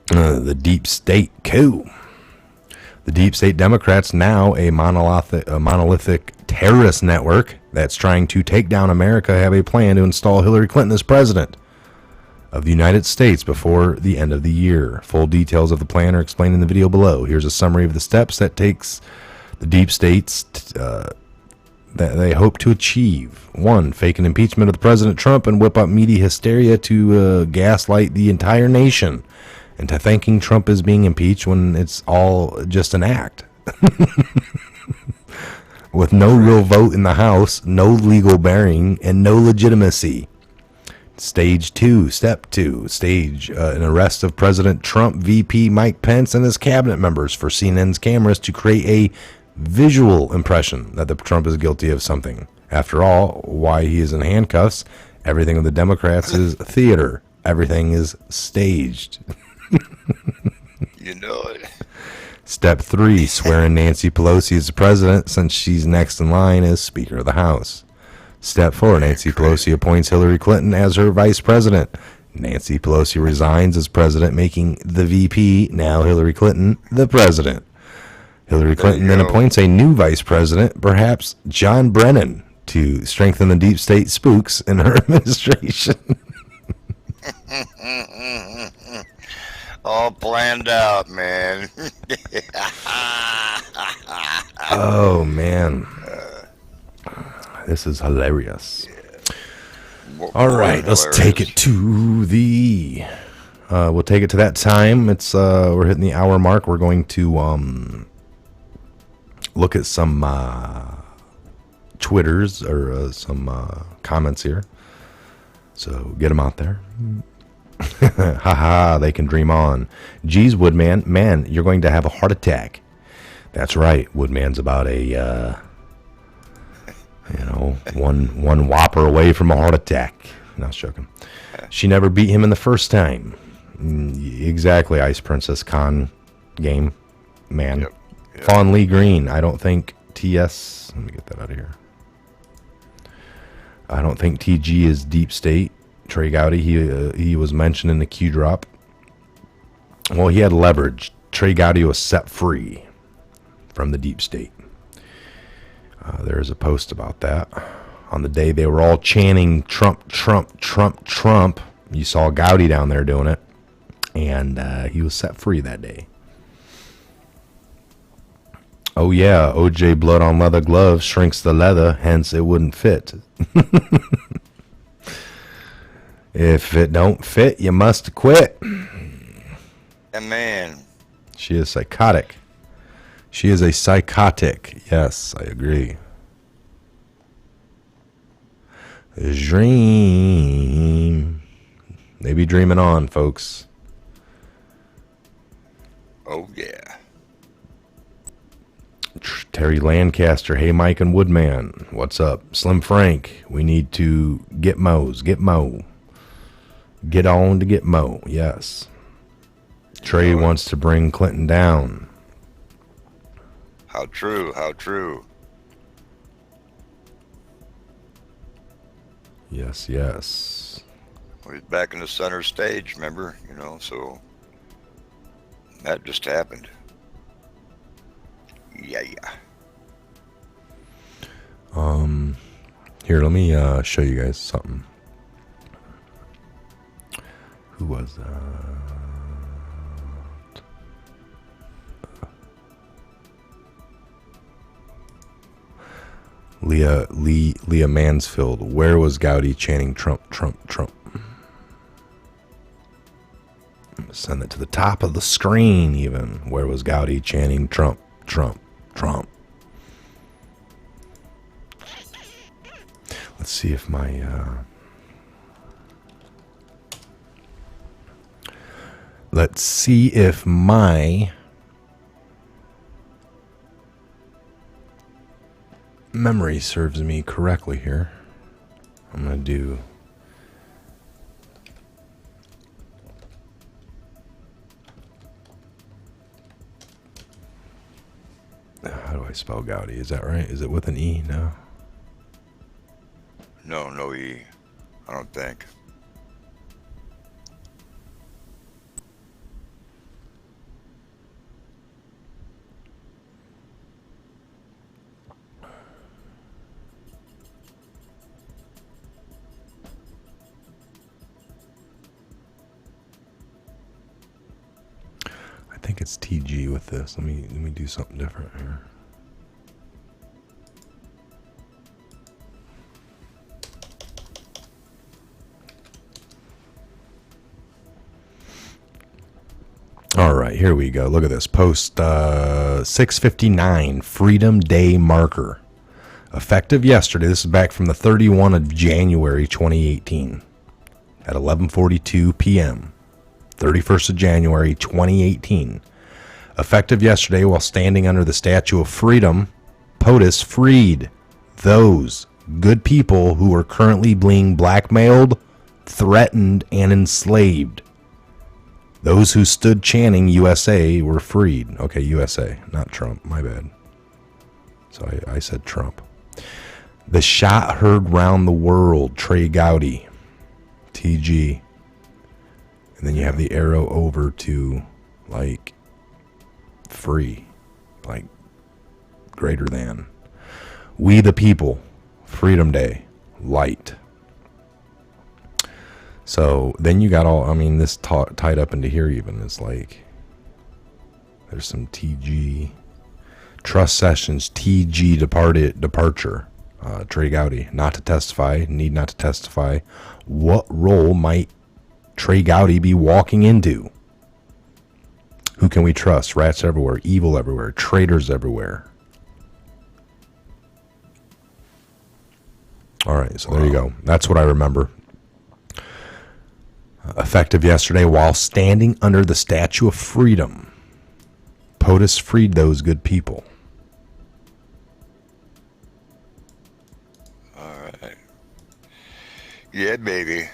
The deep state coup. The deep state Democrats, now a monolithic terrorist network that's trying to take down America, have a plan to install Hillary Clinton as president of the United States before the end of the year. Full details of the plan are explained in the video below. Here's a summary of the steps that takes the deep states that they hope to achieve. 1. Fake an impeachment of the President Trump and whip up media hysteria to gaslight the entire nation into thinking Trump is being impeached when it's all just an act. With no real vote in the House, no legal bearing, and no legitimacy. Stage 2, step 2, stage an arrest of President Trump, VP Mike Pence, and his cabinet members for CNN's cameras to create a visual impression that the Trump is guilty of something. After all, why he is in handcuffs, everything of the Democrats is theater. Everything is staged. You know it. Step 3, swear in Nancy Pelosi as the president since she's next in line as Speaker of the House. Step 4, Nancy Pelosi appoints Hillary Clinton as her vice president. Nancy Pelosi resigns as president, making the VP, now Hillary Clinton, the president. Hillary Clinton then appoints a new vice president, perhaps John Brennan, to strengthen the deep state spooks in her administration. All planned out, man. Oh, man. This is hilarious. All right, let's take it to the... we'll take it to that time. It's we're hitting the hour mark. We're going to look at some Twitters or some comments here. So get them out there. Haha, they can dream on. Geez, Woodman, man, you're going to have a heart attack. That's right. Woodman's about a... one whopper away from a heart attack. No, joking. She never beat him in the first time. Exactly, Ice Princess Con game, man. Yep. Fawn Lee Green. I don't think TS. Let me get that out of here. I don't think TG is deep state. Trey Gowdy. He was mentioned in the Q drop. Well, he had leverage. Trey Gowdy was set free from the deep state. There's a post about that. On the day they were all chanting Trump, Trump, Trump, Trump, you saw Gowdy down there doing it. And he was set free that day. Oh, yeah, OJ blood on leather gloves shrinks the leather, hence it wouldn't fit. If it don't fit, you must quit. Man. She is psychotic. She is a psychotic. Yes, I agree. Dream. They be dreaming on, folks. Oh, yeah. Terry Lancaster. Hey, Mike and Woodman. What's up? Slim Frank. We need to get Mo's. Get Mo. Get on to get Mo. Yes. Trey wants to bring Clinton down. How true, how true. Yes, yes. Well, he's back in the center stage, remember? So that just happened. Yeah. Here, let me show you guys something. Who was that? Leah Mansfield. Where was Gowdy chanting Trump, Trump, Trump? Send it to the top of the screen even. Where was Gowdy chanting Trump, Trump, Trump? Let's see if my... Let's see if my memory serves me correctly here, I'm going to do... How do I spell Gowdy? Is that right? Is it with an E? No. No E. I don't think. I think it's TG with this. Let me do something different here. All right, here we go. Look at this. Post 6:59, Freedom Day marker. Effective yesterday. This is back from the 31 of January 2018 at 11:42 p.m. 31st of January 2018. Effective yesterday while standing under the Statue of Freedom, POTUS freed those good people who are currently being blackmailed, threatened, and enslaved. Those who stood chanting USA were freed. Okay, USA, not Trump. My bad. So I said Trump. The shot heard round the world. Trey Gowdy. TG. And then you have the arrow over to, like, free. Like, greater than. We the people. Freedom Day. Light. So then you got all, I mean, this tied up into here even. It's like, there's some TG. Trust sessions, TG departure. Trey Gowdy, not to testify, need not to testify. What role might Trey Gowdy be walking into? Who can we trust? Rats everywhere, evil everywhere, traitors everywhere. All right, so there you go. That's what I remember. Effective yesterday while standing under the Statue of Freedom. POTUS freed those good people. All right. Yeah, baby.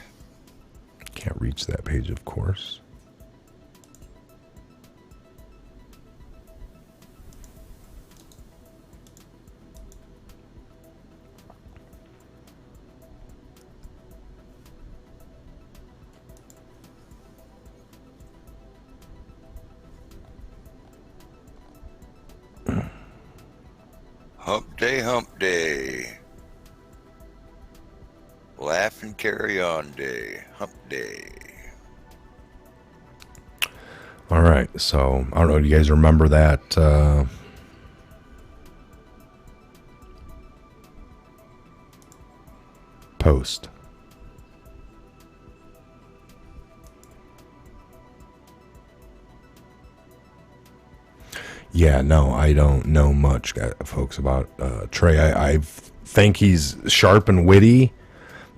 Can't reach that page, of course. Hump day. Laugh and carry on day. Hump day. All right, so I don't know. Do you guys remember that? Post. Yeah, no, I don't know much, folks, about Trey. I think he's sharp and witty,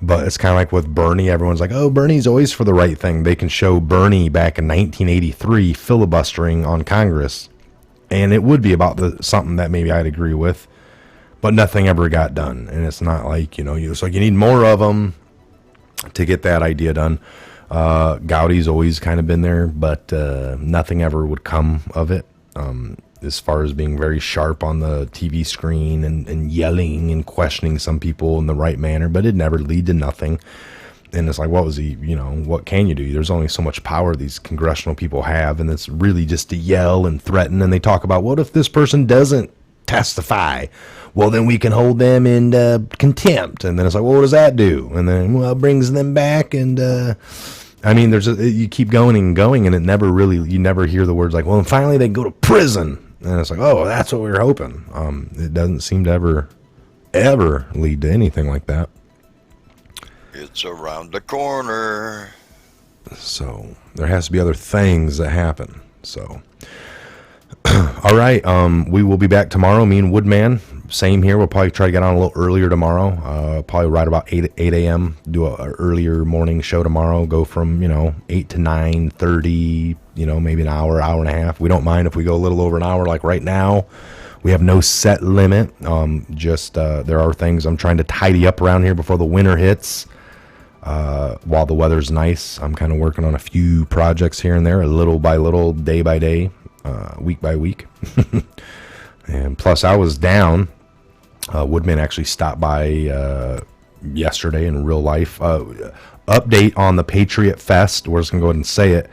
but it's kind of like with Bernie. Everyone's like, oh, Bernie's always for the right thing. They can show Bernie back in 1983 filibustering on Congress, and it would be about something that maybe I'd agree with, but nothing ever got done. And it's not like, it's like you need more of them to get that idea done. Gowdy's always kind of been there, but nothing ever would come of it. As far as being very sharp on the TV screen and yelling and questioning some people in the right manner, but it never lead to nothing. And it's like, what was he, what can you do? There's only so much power these congressional people have, and it's really just to yell and threaten. And they talk about, what if this person doesn't testify? Well, then we can hold them in contempt. And then it's like, well, what does that do? And then, well, it brings them back. And I mean, you keep going and going, and you never hear the words like, well, and finally they go to prison. And it's like, oh, that's what we were hoping. It doesn't seem to ever lead to anything like that. It's around the corner. So there has to be other things that happen. So, all right, we will be back tomorrow. Me and Woodman, same here. We'll probably try to get on a little earlier tomorrow. Probably right about 8 a.m. Do an earlier morning show tomorrow. Go from 8 to 9:30. Maybe an hour and a half. We don't mind if we go a little over an hour, like right now. We have no set limit. Just there are things I'm trying to tidy up around here before the winter hits. While the weather's nice, I'm kind of working on a few projects here and there, little by little, day by day, week by week. And plus, I was down. Woodman actually stopped by yesterday in real life. Update on the Patriot Fest. We're just going to go ahead and say it.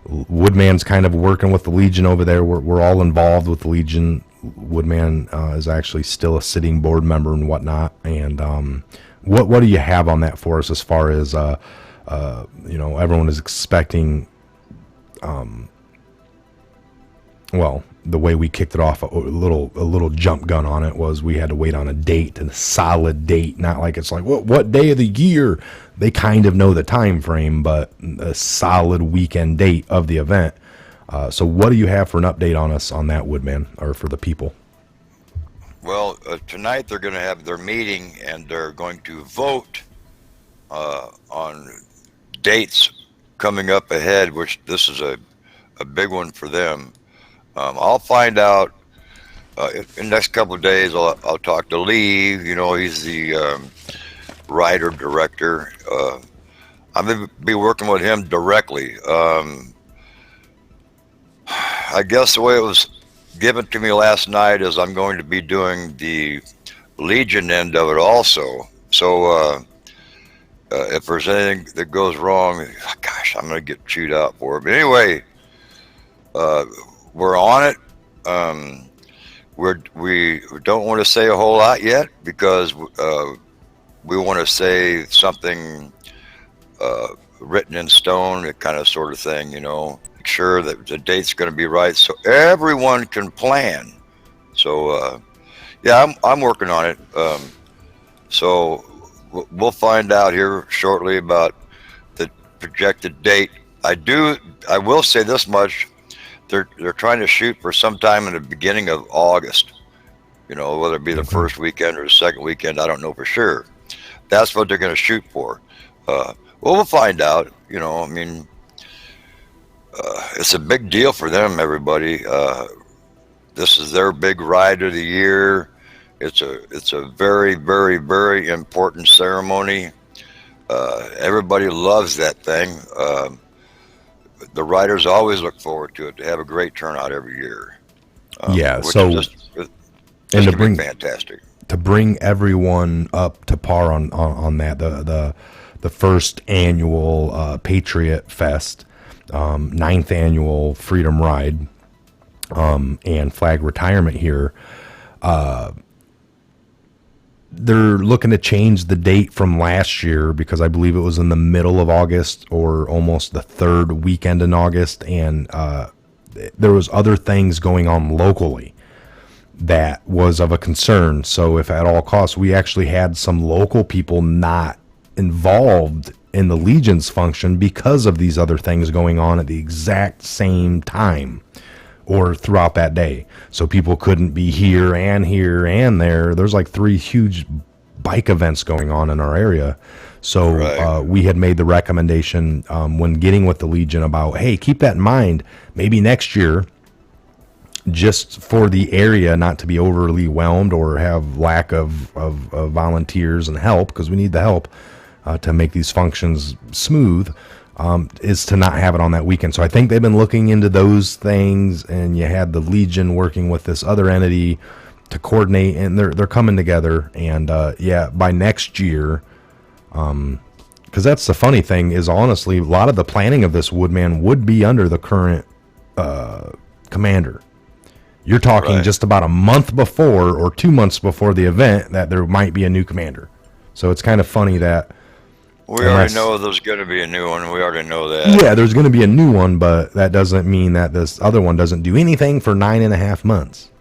Woodman's kind of working with the Legion over there. We're all involved with the Legion. Woodman is actually still a sitting board member and whatnot. And what do you have on that for us as far as everyone is expecting? Well, the way we kicked it off, a little jump gun on it was we had to wait on a date, and a solid date, not like it's like what day of the year. They kind of know the time frame, but a solid weekend date of the event. So what do you have for an update on us on that, Woodman, or for the people? Well, tonight they're going to have their meeting, and they're going to vote on dates coming up ahead, which this is a big one for them. I'll find out in the next couple of days. I'll talk to Lee. He's the writer director. I'm going to be working with him directly. I guess the way it was given to me last night is I'm going to be doing the Legion end of it also. So if there's anything that goes wrong, gosh, I'm going to get chewed out for it. But anyway, we're on it. We don't want to say a whole lot yet because we want to say something written in stone, that kind of sort of thing, make sure that the date's going to be right so everyone can plan. So yeah, I'm working on it. So we'll find out here shortly about the projected date. I will say this much. They're trying to shoot for sometime in the beginning of August, whether it be the first weekend or the second weekend, I don't know for sure. That's what they're going to shoot for. Well, we'll find out. It's a big deal for them, everybody. This is their big ride of the year. It's a very, very, very important ceremony. Everybody loves that thing. The riders always look forward to it. To have a great turnout every year. And to bring fantastic. To bring everyone up to par on that, the first annual Patriot Fest, 9th annual Freedom Ride, and flag retirement here. They're looking to change the date from last year because I believe it was in the middle of August or almost the third weekend in August, and there was other things going on locally that was of a concern. So if at all costs, we actually had some local people not involved in the Legion's function because of these other things going on at the exact same time or throughout that day. So people couldn't be here and there. There's like 3 huge bike events going on in our area. So we had made the recommendation when getting with the Legion about, hey, keep that in mind. Maybe next year, just for the area not to be overly whelmed or have lack of volunteers and help, because we need the help to make these functions smooth, is to not have it on that weekend. So I think they've been looking into those things, and you had the Legion working with this other entity to coordinate, and they're coming together. And by next year, because that's the funny thing is, honestly, a lot of the planning of this Woodman would be under the current commander. You're talking just about a month before or 2 months before the event that there might be a new commander. So it's kind of funny that we already know there's going to be a new one. We already know that. Yeah, there's going to be a new one, but that doesn't mean that this other one doesn't do anything for 9.5 months.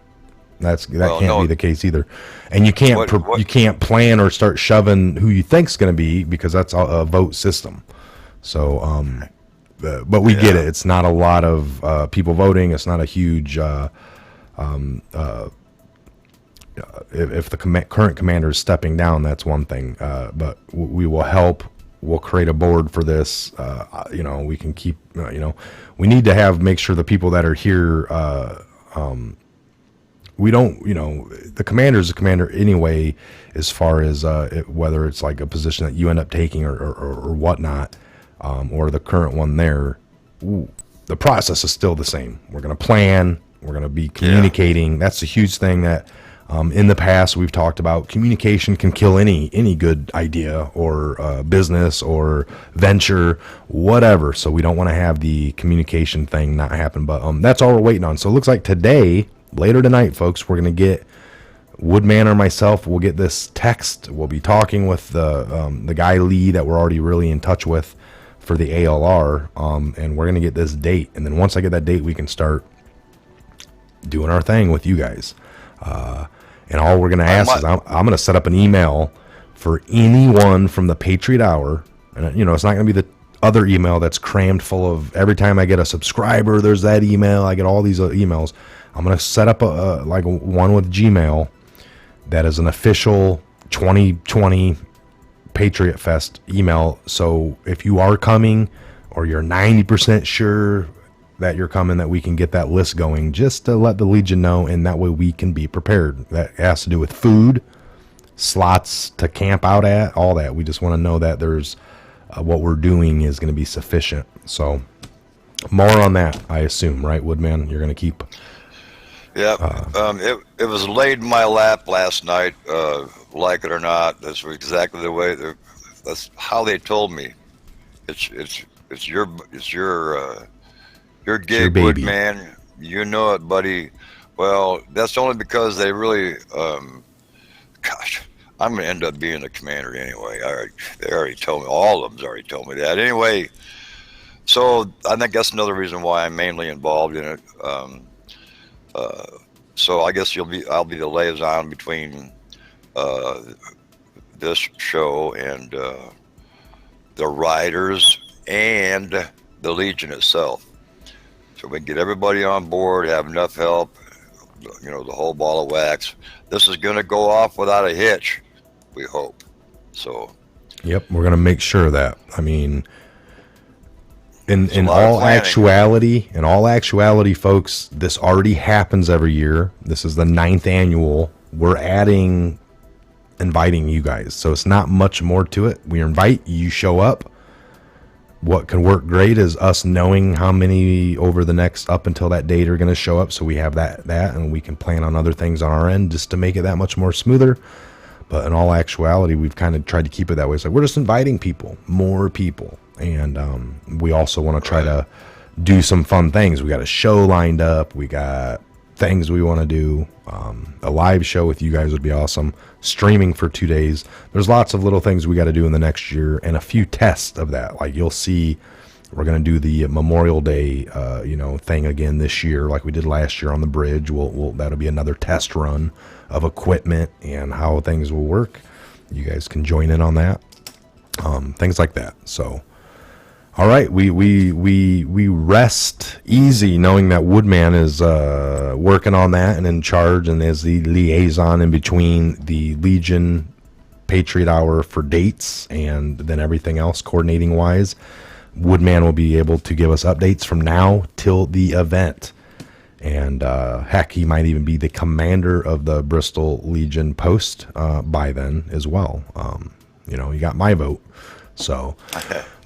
That can't be the case either. And you can't you can't plan or start shoving who you think's going to be, because that's a vote system. So, but we get it. It's not a lot of people voting. It's not a huge. If the current commander is stepping down, that's one thing. But we will help. We'll create a board for this. We can keep. We need to make sure the people that are here. we don't, the commander is a commander anyway, as far as whether it's like a position that you end up taking or whatnot, or the current one there. The process is still the same. We're going to plan. We're going to be communicating. That's a huge thing that in the past we've talked about. Communication can kill any good idea or business or venture, whatever. So we don't want to have the communication thing not happen. But that's all we're waiting on. So it looks like today, later tonight, folks, we're going to get Woodman or myself. We'll get this text. We'll be talking with the guy Lee that we're already really in touch with for the ALR, and we're going to get this date. And then once I get that date, we can start doing our thing with you guys. And all we're going to ask is I'm going to set up an email for anyone from the Patriot Hour. And, it's not going to be the other email that's crammed full of every time I get a subscriber, there's that email. I get all these emails. I'm going to set up like one with Gmail that is an official 2020 Patriot Fest email. So if you are coming or you're 90% sure that you're coming, that we can get that list going just to let the Legion know, and that way we can be prepared. That has to do with food, slots to camp out at, all that. We just want to know that there's what we're doing is going to be sufficient. So more on that, I assume, right, Woodman? You're going to keep... Yeah, it was laid in my lap last night, like it or not. That's exactly the way. That's how they told me. It's your gig, Woodman. You know it, buddy. Well, that's only because they really. Gosh, I'm gonna end up being the commander anyway. They already told me. All of them's already told me that. Anyway, so I think that's another reason why I'm mainly involved in it. So I guess I'll be the liaison between this show and the writers and the Legion itself. So we can get everybody on board, have enough help, the whole ball of wax. This is going to go off without a hitch, we hope. So. Yep, we're going to make sure of that. I mean, in all actuality, folks, this already happens every year. This is the 9th annual. We're inviting you guys. So it's not much more to it. We invite you, show up. What can work great is us knowing how many over the next up until that date are going to show up. So we have that, and we can plan on other things on our end just to make it that much more smoother. But in all actuality, we've kind of tried to keep it that way. It's like we're just inviting people, more people. And we also want to try to do some fun things. We got a show lined up. We got things we want to do. A live show with you guys would be awesome. Streaming for 2 days. There's lots of little things we got to do in the next year, and a few tests of that. Like you'll see, we're going to do the Memorial Day, thing again this year, like we did last year on the bridge. That'll be another test run of equipment and how things will work. You guys can join in on that. Things like that. So. All right, we rest easy knowing that Woodman is working on that and in charge and is the liaison in between the Legion Patriot Hour for dates and then everything else coordinating wise. Woodman will be able to give us updates from now till the event. And heck, he might even be the commander of the Bristol Legion post by then as well. You got my vote. So,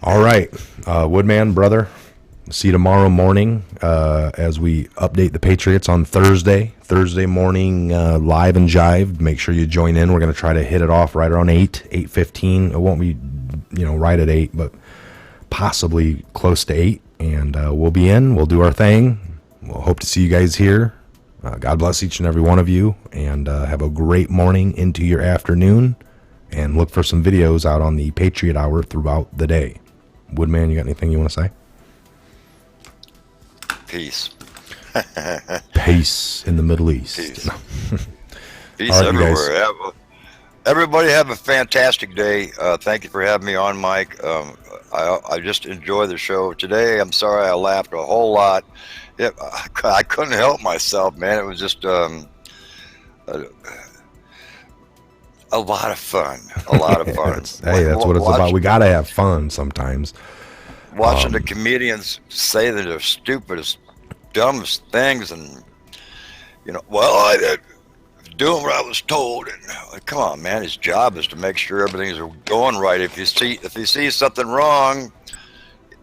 all right, Woodman, brother, see you tomorrow morning as we update the Patriots on Thursday morning, live and jive. Make sure you join in. We're going to try to hit it off right around 8:15. It won't be, right at 8, but possibly close to 8. And we'll be in. We'll do our thing. We'll hope to see you guys here. God bless each and every one of you, and have a great morning into your afternoon. And look for some videos out on the Patriot Hour throughout the day. Woodman, you got anything you want to say? Peace. Peace in the Middle East. Peace, Peace everywhere. Everybody have a fantastic day. Thank you for having me on, Mike. I just enjoy the show today. I'm sorry I laughed a whole lot. I couldn't help myself, man. It was just... a lot of fun. Hey, that's what it's about. We got to have fun sometimes. Watching the comedians say that they're stupidest, dumbest things, and well, I doing what I was told. And come on, man, his job is to make sure everything's going right. If he sees something wrong,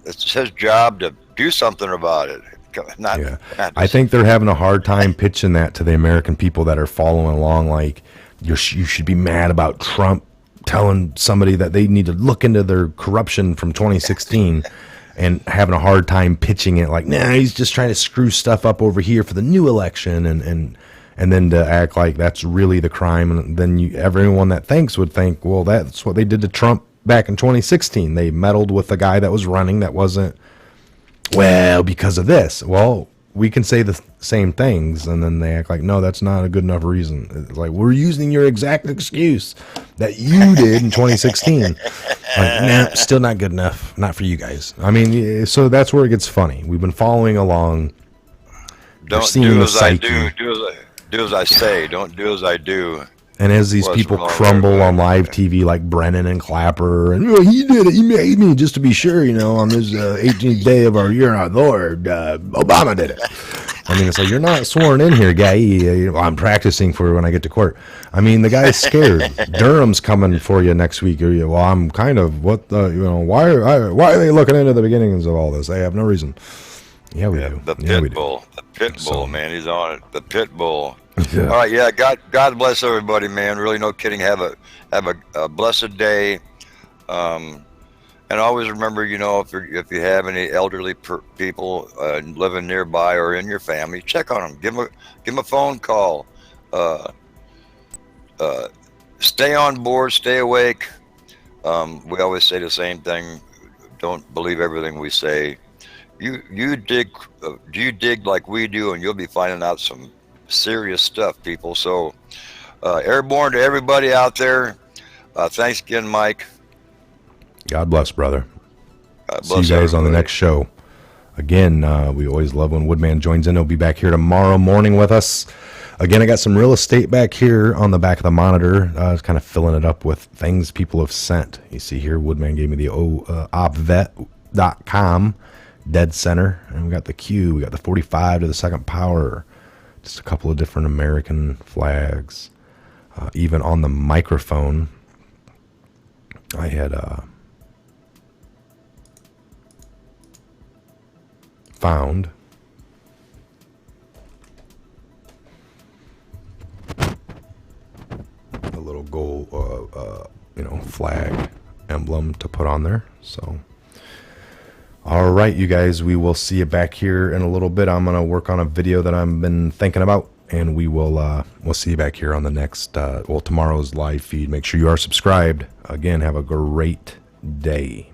it's his job to do something about it. I think they're having a hard time pitching that to the American people that are following along. Like, you should be mad about Trump telling somebody that they need to look into their corruption from 2016, and having a hard time pitching it like, nah, he's just trying to screw stuff up over here for the new election, and then to act like that's really the crime. And then everyone that thinks would think, well, that's what they did to Trump back in 2016. They meddled with the guy that was running that wasn't, well, because of this. Well, we can say the same things, and then they act like, no, that's not a good enough reason. It's like, we're using your exact excuse that you did in 2016. Like, nah, still not good enough. Not for you guys. I mean, so that's where it gets funny. We've been following along. Don't do as I do. Do as I say. Don't do as I do. And as these people crumble on live TV like Brennan and Clapper, and he did it, he made me just to be sure, on this 18th day of our year, our Lord, Obama did it. I mean, it's like, you're not sworn in here, guy. I'm practicing for when I get to court. I mean, the guy's scared. Durham's coming for you next week. Well, I'm kind of, why are they looking into the beginnings of all this? They have no reason. Yeah, we do. The pit bull. The pit bull, man. He's on it. The pit bull. Yeah. All right, yeah. God bless everybody, man. Really, no kidding. Have a blessed day, and always remember, if you have any elderly people living nearby or in your family, check on them. Give them a phone call. Stay on board. Stay awake. We always say the same thing. Don't believe everything we say. You dig like we do, and you'll be finding out some serious stuff, people. So airborne to everybody out there. Thanks again, Mike. God bless, brother. God See you guys on the next show. Again, we always love when Woodman joins in. He'll be back here tomorrow morning with us. Again, I got some real estate back here on the back of the monitor. I was kind of filling it up with things people have sent. You see here, Woodman gave me the opvet.com dead center, and we got the Q. We got the 45 to the second power. Just a couple of different American flags. Even on the microphone, I had found a little gold, flag emblem to put on there. So, all right, you guys, we will see you back here in a little bit. I'm gonna work on a video that I've been thinking about, and we'll see you back here on the next tomorrow's live feed. Make sure you are subscribed. Again, have a great day.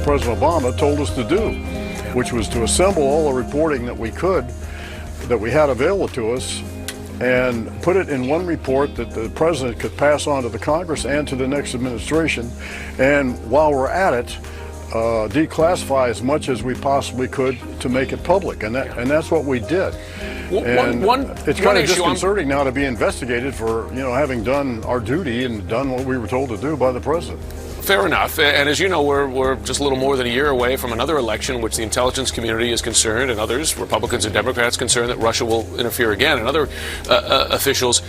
President Obama told us to do, which was to assemble all the reporting that we could, that we had available to us, and put it in one report that the president could pass on to the Congress and to the next administration. And while we're at it, declassify as much as we possibly could to make it public, and that's what we did. It's kind of disconcerting now to be investigated for having done our duty and done what we were told to do by the president. Fair enough. And as you know, we're just a little more than a year away from another election in which the intelligence community is concerned, and others, Republicans and Democrats, concerned that Russia will interfere again, and other officials.